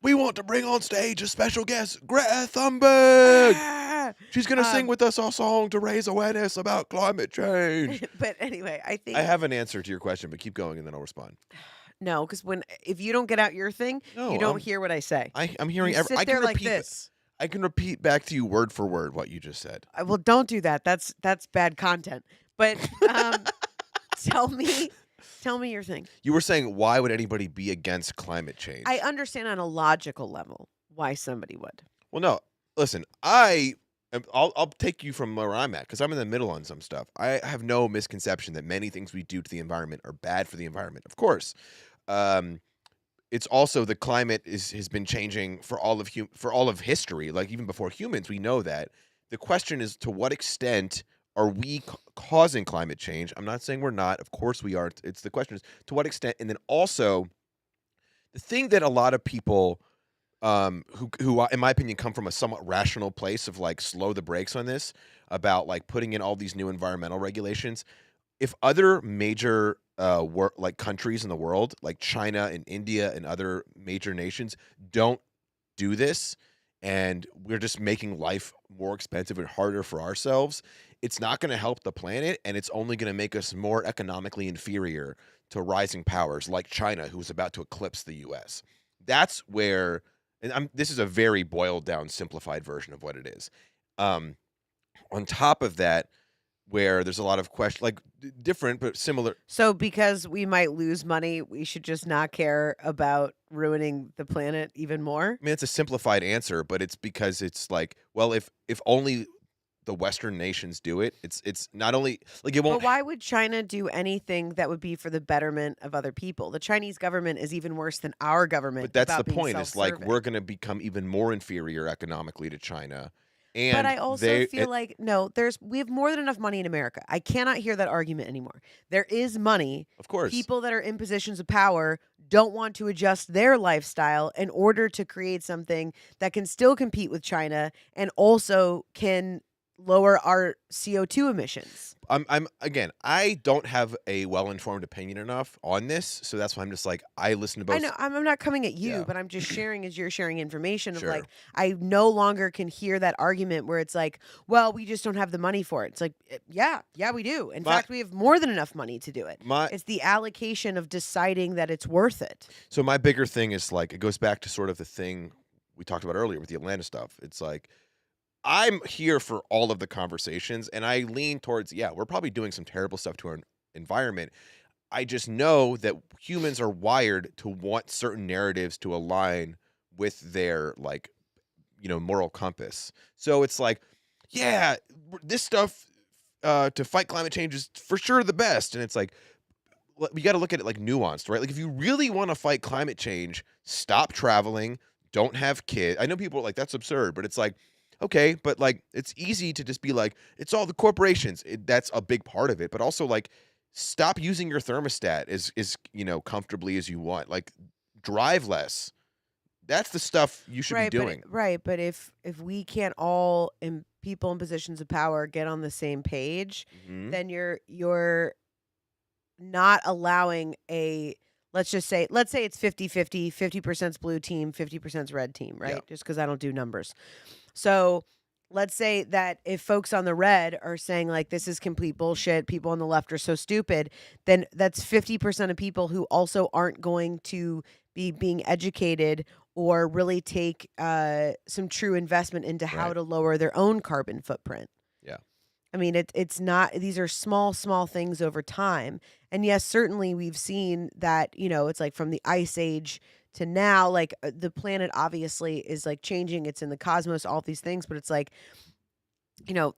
We want to bring on stage a special guest, Greta Thunberg. She's going to sing with us our song to raise awareness about climate change. But anyway, I think I have an answer to your question, but keep going and then I'll respond. no, because if you don't get out your thing, No, you don't hear what I say. I'm hearing You sit I there can like repeat this. I can repeat back to you word for word what you just said. Well, don't do that. That's bad content. But tell me your thing. You were saying, why would anybody be against climate change? I understand on a logical level why somebody would. Well, no. Listen, I'll take you from where I'm at, because I'm in the middle on some stuff. I have no misconception that many things we do to the environment are bad for the environment. Of course, it's also the climate has been changing for all of history. Like even before humans, we know that. The question is, to what extent are we causing climate change? I'm not saying we're not. Of course we are. It's the question is, to what extent? And then also, the thing that a lot of people who in my opinion come from a somewhat rational place of like slow the brakes on this, about like putting in all these new environmental regulations. If other major like countries in the world, like China and India and other major nations, don't do this, and we're just making life more expensive and harder for ourselves, it's not going to help the planet, and it's only going to make us more economically inferior to rising powers like China, who's about to eclipse the U.S. That's where, and this is a very boiled down, simplified version of what it is. On top of that, where there's a lot of questions, like different but similar. So because we might lose money, we should just not care about ruining the planet even more? I mean, it's a simplified answer, but it's because it's like, well, if only the Western nations do it, it's not only like it won't. But why would China do anything that would be for the betterment of other people? The Chinese government is even worse than our government. But that's about the being point. It's like self-serving. we're going to become even more inferior economically to China. And But I also feel like we have more than enough money in America. I cannot hear that argument anymore. There is money. of course, People that are in positions of power don't want to adjust their lifestyle in order to create something that can still compete with China and also can lower our CO2 emissions. I'm again, I don't have a well-informed opinion enough on this, so that's why I'm just like, I listen to both. I know I'm not coming at you, Yeah. but I'm just sharing as you're sharing information of Sure. like, I no longer can hear that argument where it's like, well, we just don't have the money for it. It's like, yeah, we do. In fact, we have more than enough money to do it. It's the allocation of deciding that it's worth it. So my bigger thing is like, it goes back to sort of the thing we talked about earlier with the Atlanta stuff. It's like, I'm here for all of the conversations, and I lean towards, yeah, we're probably doing some terrible stuff to our environment. I just know that humans are wired to want certain narratives to align with their, like, moral compass. So it's like, yeah, this stuff to fight climate change is for sure the best. And it's like, we got to look at it like nuanced, right? Like, if you really want to fight climate change, stop traveling, don't have kids. I know people are like, that's absurd, but it's like, okay, but like, it's easy to just be like, it's all the corporations. That's a big part of it. But also, like, stop using your thermostat as comfortably as you want. Like, drive less. That's the stuff you should be doing. But if we can't all people in positions of power get on the same page, Mhm. then you're not allowing let's say it's 50-50, 50%'s blue team, 50%'s red team, right? Yeah. Just because I don't do numbers. So let's say that if folks on the red are saying like, this is complete bullshit, people on the left are so stupid, then that's 50% of people who also aren't going to be being educated or really take some true investment into how Right. to lower their own carbon footprint. Yeah. I mean, it's not, these are small things over time. And yes, certainly we've seen that, it's like from the ice age to now, like the planet obviously is like changing. It's in the cosmos, all these things, but it's like,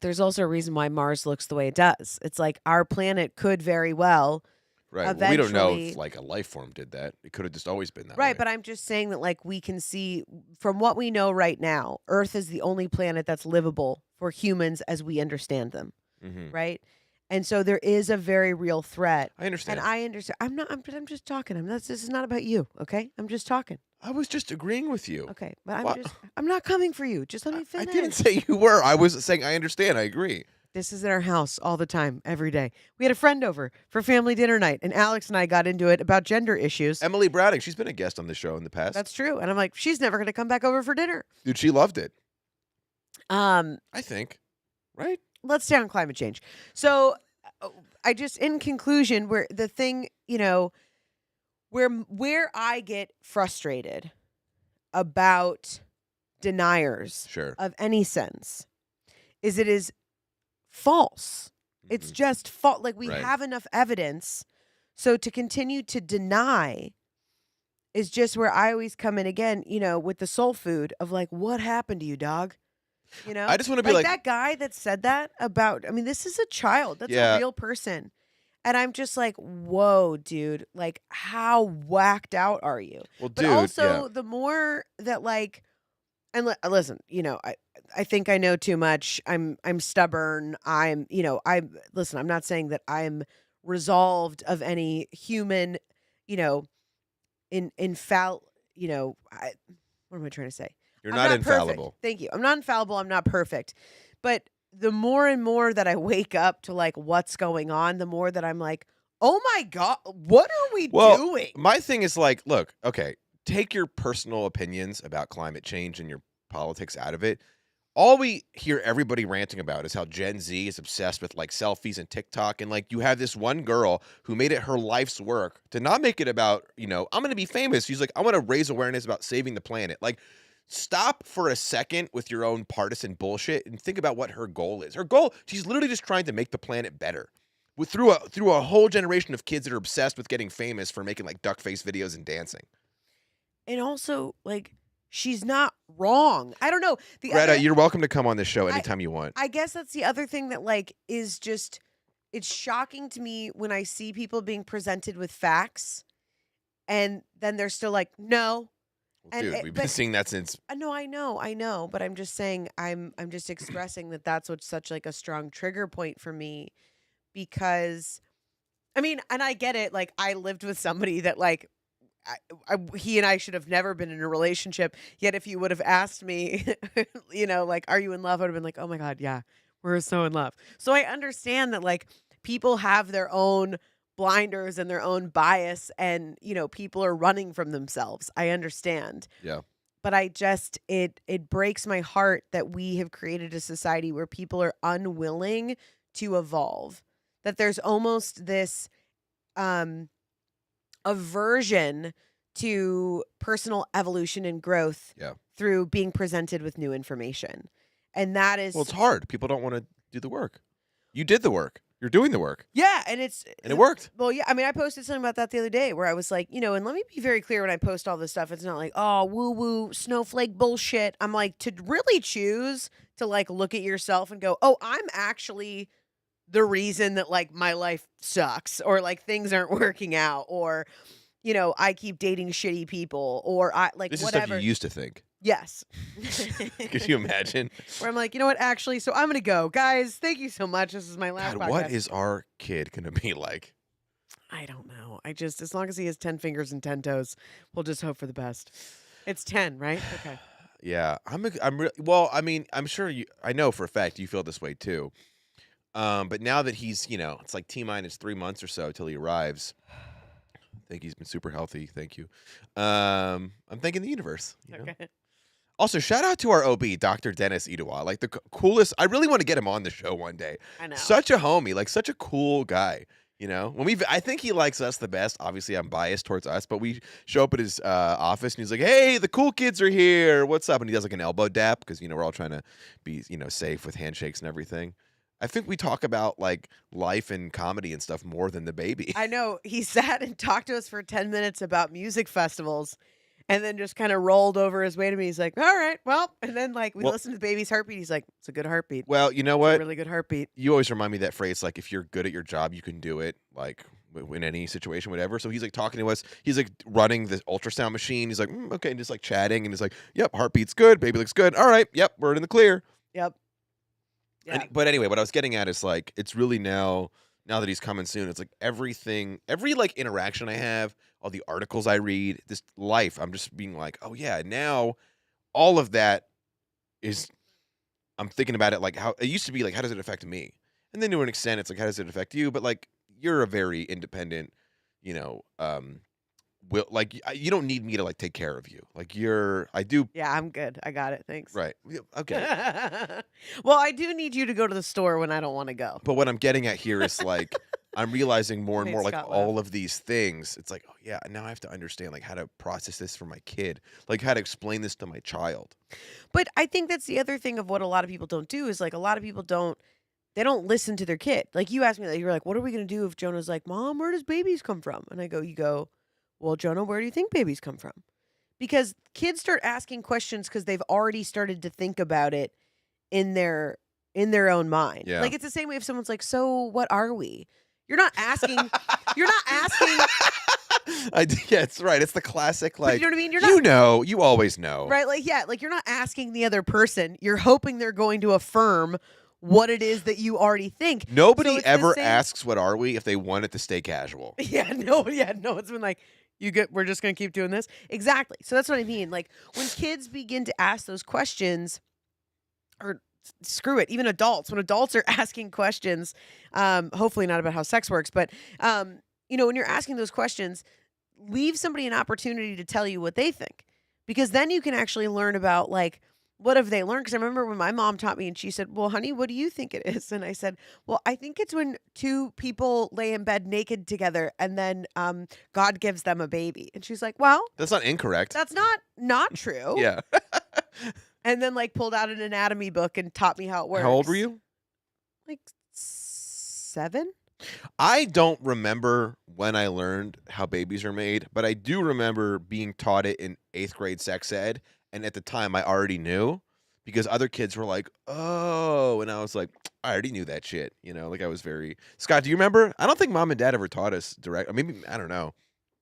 there's also a reason why Mars looks the way it does. It's like our planet could very well. Right. Well, we don't know Eventually- if like a life form did that. It could have just always been that way. Right, but I'm just saying that like we can see from what we know right now, Earth is the only planet that's livable for humans as we understand them, Mhm. right? And so there is a very real threat. I understand. And I understand. I'm just talking. This is not about you, okay? I'm just talking. I was just agreeing with you. Okay, but Wha- I'm not coming for you. Just let me I finish. didn't say you were. I was saying I understand. I agree. This is in our house all the time, every day. We had a friend over for family dinner night, and Alex and I got into it about gender issues. Emily Braddock, she's been a guest on the show in the past. That's true. And I'm like, she's never going to come back over for dinner. Dude, she loved it. Um, I think. Right? let's stay on climate change. So I just, in conclusion, where the thing, where I get frustrated about deniers Sure. of any sense is it is false. It's Mhm. just false. Like we Right. have enough evidence. So to continue to deny is just where I always come in again, with the soul food of like, what happened to you, dog? I just want to be like, that guy that said that about, this is a child. That's Yeah. a real person. And I'm just like, whoa, dude, like how whacked out are you? well, But dude, also yeah. the more that like, and listen, I think I know too much. I'm stubborn. I'm not saying that I'm resolved of any human, what am I trying to say? You're I'm not perfect. infallible. Thank you. I'm not infallible. I'm not perfect. But the more and more that I wake up to like what's going on, the more that I'm like, oh my God, what are we doing? My thing is like, look, okay, take your personal opinions about climate change and your politics out of it. All we hear everybody ranting about is how Gen Z is obsessed with like selfies and TikTok. And like you have this one girl who made it her life's work to not make it about, I'm going to be famous. She's like, I want to raise awareness about saving the planet. Like, stop for a second with your own partisan bullshit and think about what her goal is. Her goal, she's literally just trying to make the planet better. Through a whole generation of kids that are obsessed with getting famous for making like duck face videos and dancing. And also, like, she's not wrong. I don't know. Greta, you're welcome to come on this show anytime you want. I guess that's the other thing that like is just, it's shocking to me when I see people being presented with facts and then they're still like, no. Well, dude, we've been seeing that since. No, I know, but I'm just saying, I'm just expressing that's what's such like a strong trigger point for me, because, and I get it. Like I lived with somebody that like he and I should have never been in a relationship. Yet if you would have asked me, like, are you in love? I would have been like, oh my God, yeah, we're so in love. So I understand that like people have their own blinders and their own bias and, people are running from themselves. I understand. Yeah. But it breaks my heart that we have created a society where people are unwilling to evolve. That there's almost this aversion to personal evolution and growth Yeah. through being presented with new information. And that is Well, it's hard. People don't want to do the work. You did the work. You're doing the work. yeah, and And it worked. well, yeah, I mean, I posted something about that the other day where I was like, and let me be very clear when I post all this stuff, it's not like, oh, woo-woo, snowflake bullshit. I'm like, to really choose to like look at yourself and go, oh, I'm actually the reason that like my life sucks or like things aren't working out or I keep dating shitty people or I like This is whatever. stuff you used to think. Yes. Could you imagine? Where I'm like, you know what? Actually, so I'm gonna go, guys. Thank you so much. This is my last God, podcast. what is our kid gonna be like? I don't know. As long as he has 10 fingers and 10 toes, we'll just hope for the best. It's 10, right? Okay. Yeah, well. I mean, I'm sure you. I know for a fact you feel this way too. But now that he's, it's like T-minus 3 months or so till he arrives. I think he's been super healthy. Thank you. I'm thanking the universe. Okay. Also, shout out to our OB, Dr. Dennis Idawa. Like the coolest. I really want to get him on the show one day. I know. Such a homie, like such a cool guy. I think he likes us the best. Obviously, I'm biased towards us, but we show up at his office and he's like, "Hey, the cool kids are here. What's up?" And he does like an elbow dap because we're all trying to be safe with handshakes and everything. I think we talk about like life and comedy and stuff more than the baby. I know. He sat and talked to us for 10 minutes about music festivals and then just kind of rolled over his way to me. He's like, all right, well, and then like we listened to the baby's heartbeat. He's like, it's a good heartbeat. Well, you know It's what? a really good heartbeat. You always remind me of that phrase, like if you're good at your job, you can do it, like in any situation, whatever. So he's like talking to us. He's like running the ultrasound machine. He's like, okay, and just like chatting, and he's like, yep, heartbeat's good, baby looks good. All right, yep, we're in the clear. Yep. Yeah. But anyway, what I was getting at is like it's really now that he's coming soon, it's like everything, every like interaction I have, all the articles I read, this life, I'm just being like, oh yeah, now all of that is, I'm thinking about it like how it used to be, like how does it affect me? And then to an extent, it's like how does it affect you? But like you're a very independent, you don't need me to like take care of you. Like I do. Yeah, I'm good. I got it. Thanks. Right. Yeah, okay. Well, I do need you to go to the store when I don't want to go. But what I'm getting at here is like I'm realizing more and Made more like Scott all laugh. of these things. It's like, oh yeah, now I have to understand like how to process this for my kid, like how to explain this to my child. But I think that's the other thing of what a lot of people don't do is like a lot of people don't listen to their kid. Like you asked me, like, you're like, what are we going to do if Jonah's like, Mom, where does babies come from? And you go, well, Jonah, where do you think babies come from? Because kids start asking questions because they've already started to think about it in their own mind. Yeah. Like it's the same way if someone's like, so what are we? You're not asking. You're not asking. Yeah, it's right. It's the classic But like you know what I mean? You're not. you always know. Right? Like yeah. Like you're not asking the other person. You're hoping they're going to affirm what it is that you already think. Nobody So it's the ever same- asks what are we if they want it to stay casual. Yeah, no, it's been like, we're just gonna keep doing this. Exactly. So that's what I mean. Like when kids begin to ask those questions, or screw it, even adults, when adults are asking questions, hopefully not about how sex works, but when you're asking those questions, leave somebody an opportunity to tell you what they think. Because then you can actually learn about like, what have they learned? Because I remember when my mom taught me and she said, well, honey, what do you think it is? And I said, well, I think it's when two people lay in bed naked together and then God gives them a baby. And she's like, well, That's not incorrect. that's not true. Yeah. And then like pulled out an anatomy book and taught me how it works. How old were you? Like 7. I don't remember when I learned how babies are made, but I do remember being taught it in 8th grade sex ed. And at the time, I already knew because other kids were like, oh. And I was like, I already knew that shit. Like I was very. Scott, do you remember? I don't think mom and dad ever taught us direct. Or maybe, I don't know.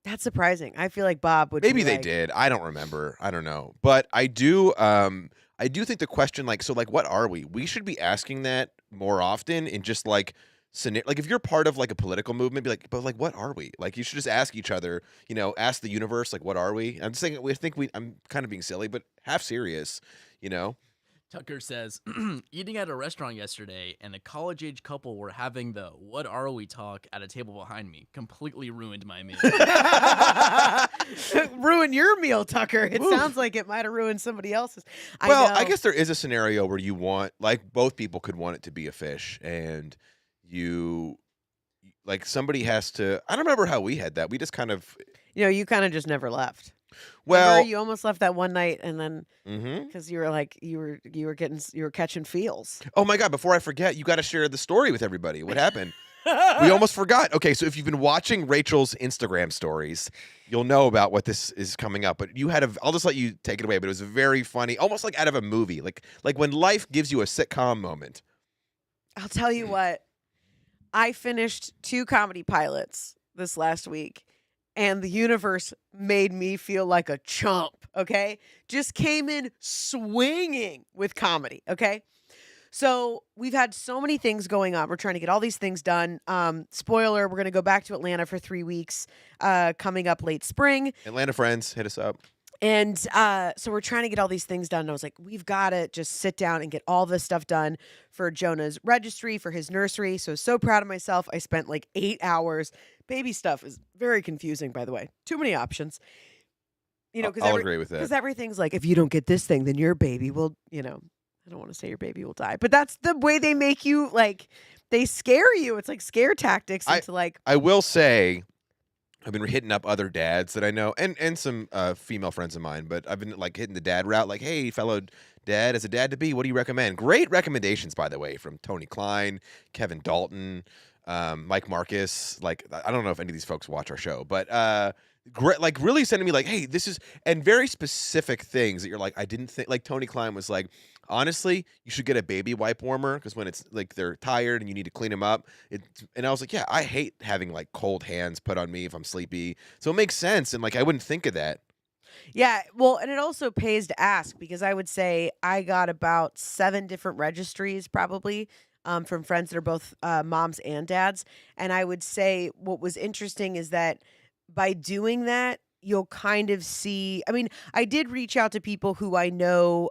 That's surprising. I feel like Bob would. Maybe be they like, did. I don't remember. I don't know. But I do think the question like, so like, what are we? We should be asking that more often and just like like if you're part of like a political movement, be like, but like, what are we? Like, you should just ask each other, ask the universe, like, what are we? I'm saying I'm kind of being silly, but half serious, you know? Tucker says, eating at a restaurant yesterday, and a college-age couple were having the "What are we?" talk at a table behind me. Completely ruined my meal. Ruin your meal, Tucker. It Oof. sounds like it might have ruined somebody else's. Well, I know. guess there is a scenario where you want, like, both people could want it to be a fish, and like, somebody has to. I don't remember how we had that. We just kind of. You kind of just never left. Well, Remember, you almost left that one night, and then mhm. because you were like you were catching feels. Oh my God! Before I forget, you got to share the story with everybody. What happened? We almost forgot. Okay, so if you've been watching Rachel's Instagram stories, you'll know about what this is coming up. But I'll just let you take it away. But it was very funny, almost like out of a movie, like when life gives you a sitcom moment. I'll tell you what. I finished 2 comedy pilots this last week, and the universe made me feel like a chump, okay? Just came in swinging with comedy, okay? So we've had so many things going on. We're trying to get all these things done. Spoiler, we're going to go back to Atlanta for 3 weeks coming up late spring. Atlanta friends, hit us up. And so we're trying to get all these things done. And I was like, we've got to just sit down and get all this stuff done for Jonah's registry, for his nursery. So proud of myself. I spent like 8 hours. Baby stuff is very confusing, by the way. Too many options. I'll agree with that. Because everything's like, if you don't get this thing, then your baby will, I don't want to say your baby will die. But that's the way they make you, like, they scare you. It's like scare tactics into like. I will say, I've been hitting up other dads that I know and some female friends of mine, but I've been like hitting the dad route, like, hey, fellow dad, as a dad to be, what do you recommend? Great recommendations, by the way, from Tony Klein, Kevin Dalton, Mike Marcus. Like, I don't know if any of these folks watch our show, but great, like really sending me like, hey, this is, and very specific things that you're like, I didn't think, like Tony Klein was like, honestly, you should get a baby wipe warmer because when it's like they're tired and you need to clean them up. And I was like, yeah, I hate having like cold hands put on me if I'm sleepy. So it makes sense. And like, I wouldn't think of that. Yeah, well, and it also pays to ask because I would say I got about 7 different registries probably from friends that are both moms and dads. And I would say what was interesting is that by doing that, you'll kind of see. I mean, I did reach out to people who I know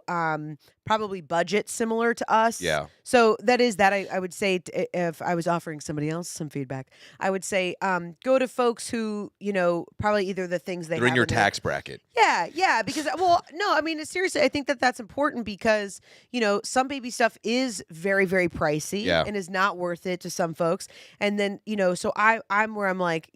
probably budget similar to us. Yeah. So that is that I would say if I was offering somebody else some feedback, I would say go to folks who, probably either the things they They're in have your their- tax bracket. Yeah, because no, I mean seriously, I think that that's important because some baby stuff is very, very pricey Yeah. and is not worth it to some folks. And then so I'm where I'm like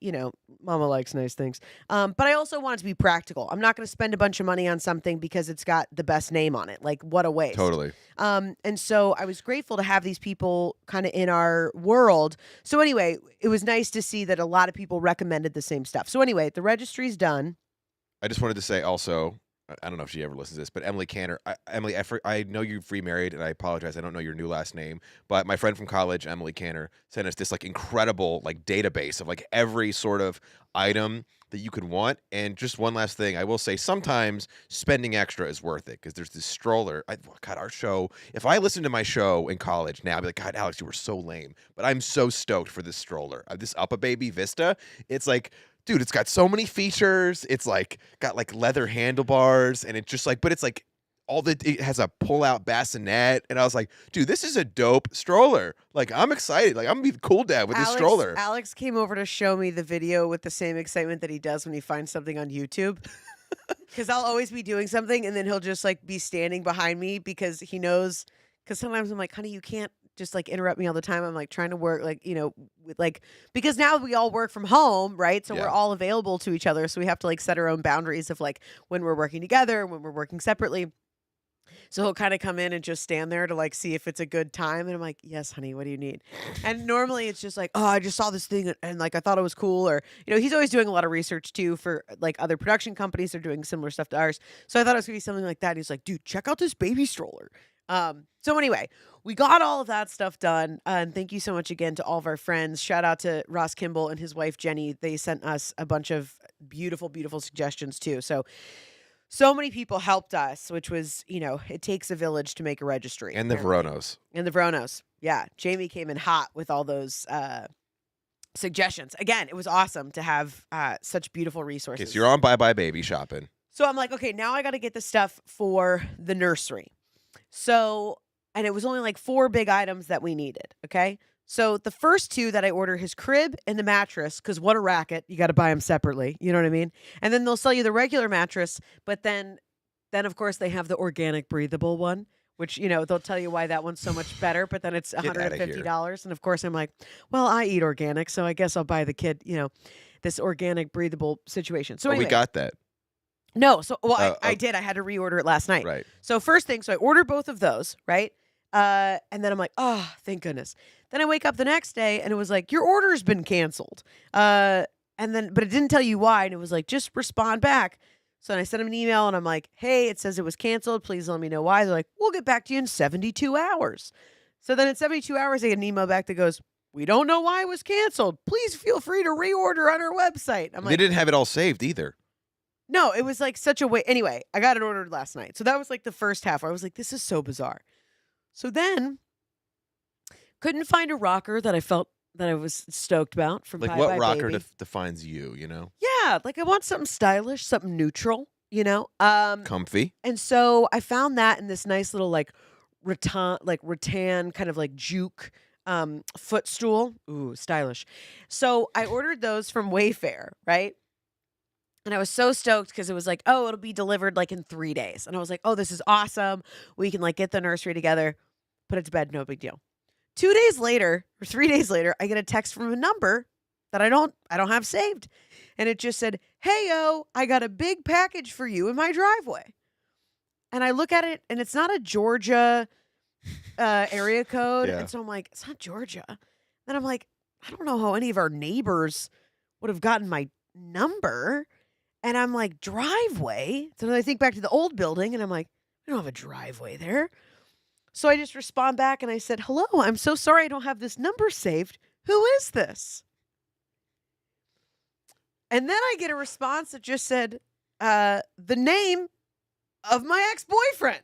Mama likes nice things, but I also want it to be practical. I'm not going to spend a bunch of money on something because it's got the best name on it. Like what a waste. Totally. And so I was grateful to have these people kind of in our world. So anyway, it was nice to see that a lot of people recommended the same stuff. So anyway, the registry's done. I just wanted to say also, I don't know if she ever listens to this, but Emily Canner. Emily, I know you're remarried, and I apologize. I don't know your new last name, but my friend from college, Emily Canner, sent us this like incredible like database of like every sort of item that you could want. And just one last thing, I will say, sometimes spending extra is worth it because there's this stroller. God, our show. If I listened to my show in college now, I'd be like, God, Alex, you were so lame. But I'm so stoked for this stroller. This Up-A-Baby Vista. It's like, dude, it's got so many features. It's like got like leather handlebars, and it's just like, but it's like it has a pull-out bassinet, and I was like, dude, this is a dope stroller. Like, I'm excited. Like, I'm gonna be the cool dad with this stroller. Alex came over to show me the video with the same excitement that he does when he finds something on YouTube. Because I'll always be doing something, and then he'll just like be standing behind me because he knows. Because sometimes I'm like, honey, you can't just like interrupt me all the time. I'm like trying to work, like with like because now we all work from home, right? So Yeah. we're all available to each other. So we have to like set our own boundaries of like when we're working together, when we're working separately. So he'll kind of come in and just stand there to like see if it's a good time. And I'm like, yes, honey, what do you need? And normally it's just like, oh, I just saw this thing and like I thought it was cool. Or, he's always doing a lot of research too for like other production companies that are doing similar stuff to ours. So I thought it was gonna be something like that. And he's like, dude, check out this baby stroller. So anyway, we got all of that stuff done. And thank you so much again to all of our friends. Shout out to Ross Kimball and his wife, Jenny. They sent us a bunch of beautiful, beautiful suggestions too. So many people helped us, which was, it takes a village to make a registry. And the Veronos. And the Veronos. Yeah, Jamie came in hot with all those suggestions. Again, it was awesome to have such beautiful Okay, resources. so you're on Bye Bye Baby shopping. So I'm like, okay, now I got to get the stuff for the nursery. So, and it was only like 4 big items that we needed. Okay. So the first 2 that I order, his crib and the mattress, because what a racket. You got to buy them separately. You know what I mean? And then they'll sell you the regular mattress, but then of course they have the organic breathable one, which, they'll tell you why that one's so much better, but then it's Get outta $150. And of course I'm like, well, I eat organic, so I guess I'll buy the kid, this organic breathable situation. So Oh, anyway, we got that. no, so I oh. did. I had to reorder it last night. Right. So first thing, so I ordered both of those, right? And then I'm like, oh, thank goodness. Then I wake up the next day and it was like, your order's been canceled. But it didn't tell you why. And it was like, just respond back. So then I sent him an email and I'm like, hey, it says it was canceled. Please let me know why. They're like, we'll get back to you in 72 hours. So then in 72 hours, I get an email back that goes, we don't know why it was canceled. Please feel free to reorder on our website. I'm They like, didn't have it all saved either. no, it was like such a way. Anyway, I got it ordered last night. So that was like the first half where I was like, this is so bizarre. So then couldn't find a rocker that I felt that I was stoked about from Like Bye what Bye rocker Baby. defines you, you know? Yeah, like I want something stylish, something neutral, Comfy. And so I found that in this nice little like rattan kind of like juke footstool. Ooh, stylish. So I ordered those from Wayfair, right? And I was so stoked because it was like, oh, it'll be delivered like in 3 days. And I was like, oh, this is awesome. We can like get the nursery together, put it to bed, no big deal. 2 days later, or 3 days later, I get a text from a number that I don't have saved. And it just said, hey, yo, I got a big package for you in my driveway. And I look at it and it's not a Georgia area code. Yeah. And so I'm like, it's not Georgia. Then I'm like, I don't know how any of our neighbors would have gotten my number. And I'm like, driveway? So then I think back to the old building and I'm like, I don't have a driveway there. So I just respond back and I said, hello, I'm so sorry I don't have this number saved. Who is this? And then I get a response that just said, the name of my ex-boyfriend.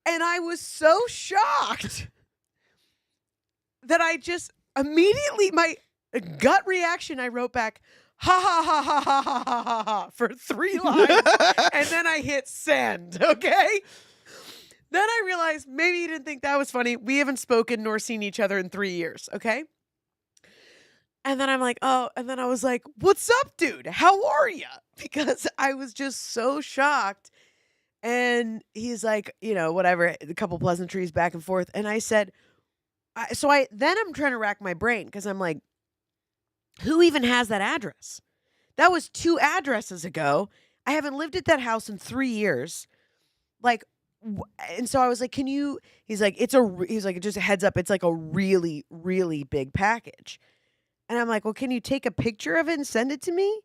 And I was so shocked that I just immediately, my gut reaction, I wrote back, ha ha ha ha ha ha ha ha ha for 3 lines. And then I hit send, okay? Then I realized maybe you didn't think that was funny. We haven't spoken nor seen each other in 3 years, okay? And then I'm like, oh, and then I was like, what's up, dude? How are you? Because I was just so shocked. And he's like, whatever, a couple pleasantries back and forth. And I said, then I'm trying to rack my brain because I'm like, who even has that address? That was 2 addresses ago. I haven't lived at that house in 3 years. Like, and so I was like, can you, he's like, just a heads up. It's like a really, really big package. And I'm like, well, can you take a picture of it and send it to me?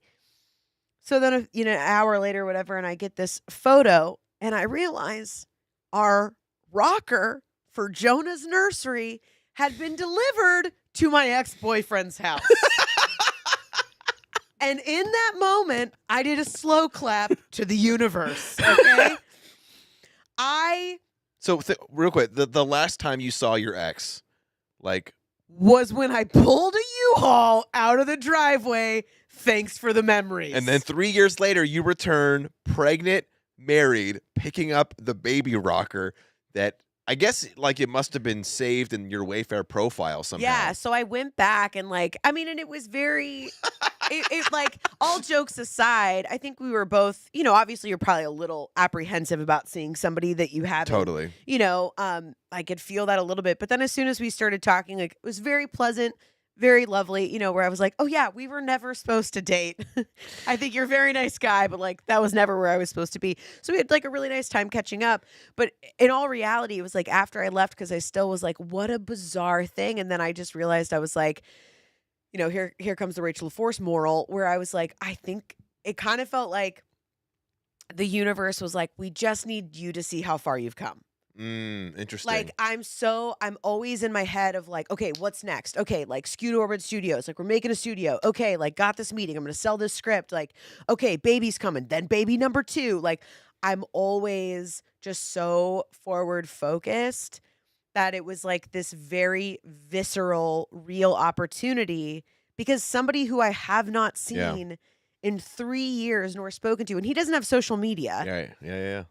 So then, an hour later, whatever, and I get this photo and I realize our rocker for Jonah's nursery had been delivered to my ex-boyfriend's house. And in that moment, I did a slow clap to the universe, okay? So real quick, the last time you saw your ex, like, was when I pulled a U-Haul out of the driveway. Thanks for the memories. and then 3 years later, you return pregnant, married, picking up the baby rocker that I guess like it must have been saved in your Wayfair profile somehow. Yeah, so I went back and and it was very, it like, all jokes aside, I think we were both, obviously you're probably a little apprehensive about seeing somebody that you haven't. Totally. I could feel that a little bit. But then as soon as we started talking, like, it was very pleasant, very lovely, where I was like, oh yeah, we were never supposed to date. I think you're a very nice guy, but like that was never where I was supposed to be. So we had like a really nice time catching up. But in all reality, it was like after I left, because I still was like, what a bizarre thing. And then I just realized I was like, here comes the Rachel LaForce moral, where I was like, I think it kind of felt like the universe was like, we just need you to see how far you've come. Interesting. Like, I'm always in my head of like, okay, what's next? Okay, like Skewed Orbit Studios, like we're making a studio. Okay, like got this meeting. I'm going to sell this script. Like, okay, baby's coming. Then baby number 2. Like, I'm always just so forward focused that it was like this very visceral, real opportunity because somebody who I have not Yeah. seen in 3 years nor spoken to, and he doesn't have social media. Yeah.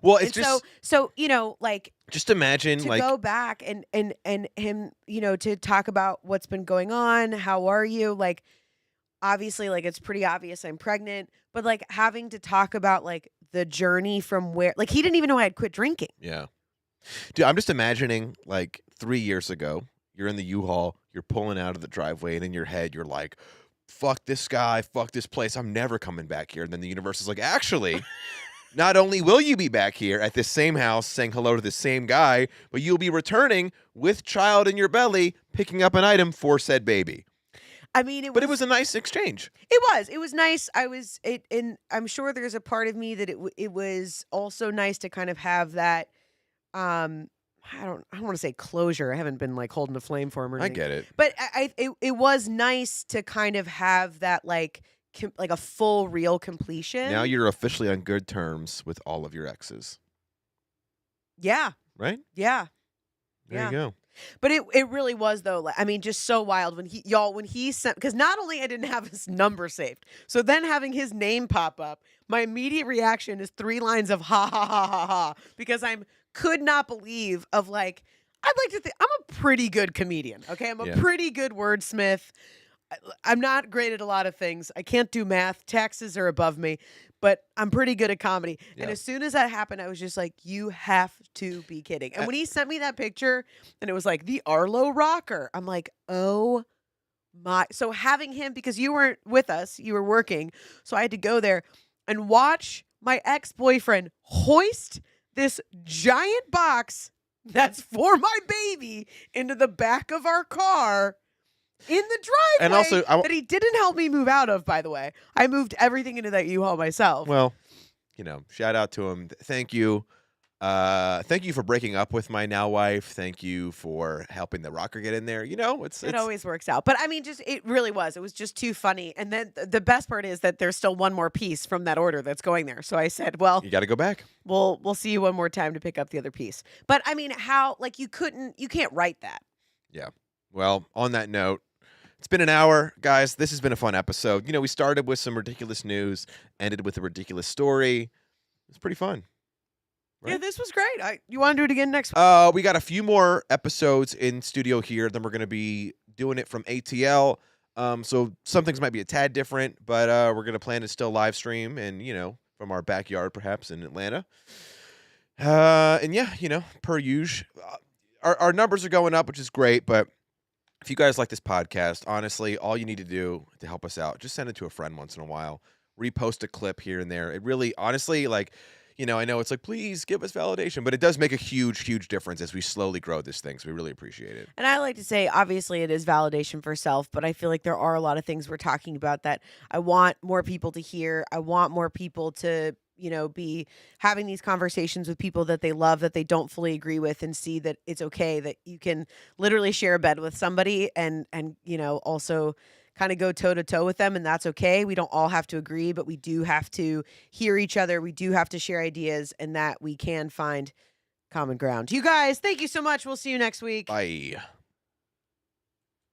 Well, it's And just so, like just imagine to like go back and him, to talk about what's been going on, how are you? Like obviously like it's pretty obvious I'm pregnant, but like having to talk about like the journey from where like he didn't even know I had quit drinking. yeah. Dude, I'm just imagining like 3 years ago, you're in the U-Haul, you're pulling out of the driveway, and in your head, you're like, fuck this guy, fuck this place, I'm never coming back here. And then the universe is like, actually, not only will you be back here at this same house saying hello to the same guy, but you'll be returning with child in your belly, picking up an item for said baby. I mean, But it was a nice exchange. It was nice. And I'm sure there's a part of me that it was also nice to kind of have that. I don't want to say closure. I haven't been like holding a flame for him or I anything. get it. But it was nice to kind of have that like like a full real completion. Now you're officially on good terms with all of your exes, Yeah. right? Yeah. There Yeah. you go. But it really was though. Like, I mean, just so wild when he sent, because not only I didn't have his number saved, so then having his name pop up, my immediate reaction is 3 lines of ha ha ha ha ha because could not believe of like I'd like to think I'm a pretty good comedian. Okay, I'm a Yeah. pretty good wordsmith. I'm not great at a lot of things. I can't do math. Taxes are above me, but I'm pretty good at comedy. And Yeah. as soon as that happened, I was just like, you have to be kidding. And when he sent me that picture and it was like the Arlo rocker, I'm like, oh my. So having him, because you weren't with us, you were working. So I had to go there and watch my ex-boyfriend hoist this giant box that's for my baby into the back of our car in the driveway, And also, that he didn't help me move out of, by the way. I moved everything into that U-Haul myself. Well, shout out to him. Thank you. Thank you for breaking up with my now wife. Thank you for helping the rocker get in there. It always works out. But I mean, it really was. It was just too funny. And then the best part is that there's still one more piece from that order that's going there. So I said, well, you got to go back. we'll see you one more time to pick up the other piece. But I mean, how, like, you can't write that. Yeah. Well, on that note, it's been an hour, guys. This has been a fun episode. We started with some ridiculous news, ended with a ridiculous story. It's pretty fun. Yeah, Right? this was great. You want to do it again next week? We got a few more episodes in studio here. Then we're going to be doing it from ATL. So some things might be a tad different, but we're going to plan to still live stream and, from our backyard perhaps in Atlanta. And yeah, per usual. Our numbers are going up, which is great, but if you guys like this podcast, honestly, all you need to do to help us out, just send it to a friend once in a while. Repost a clip here and there. It really, honestly, like, I know it's like, please give us validation, but it does make a huge, huge difference as we slowly grow this thing. So we really appreciate it. And I like to say, obviously, it is validation for self, but I feel like there are a lot of things we're talking about that I want more people to hear. I want more people to, be having these conversations with people that they love, that they don't fully agree with, and see that it's okay, that you can literally share a bed with somebody and also kind of go toe to toe with them. And that's okay. We don't all have to agree, but we do have to hear each other. We do have to share ideas, and that we can find common ground. You guys, thank you so much. We'll see you next week. Bye.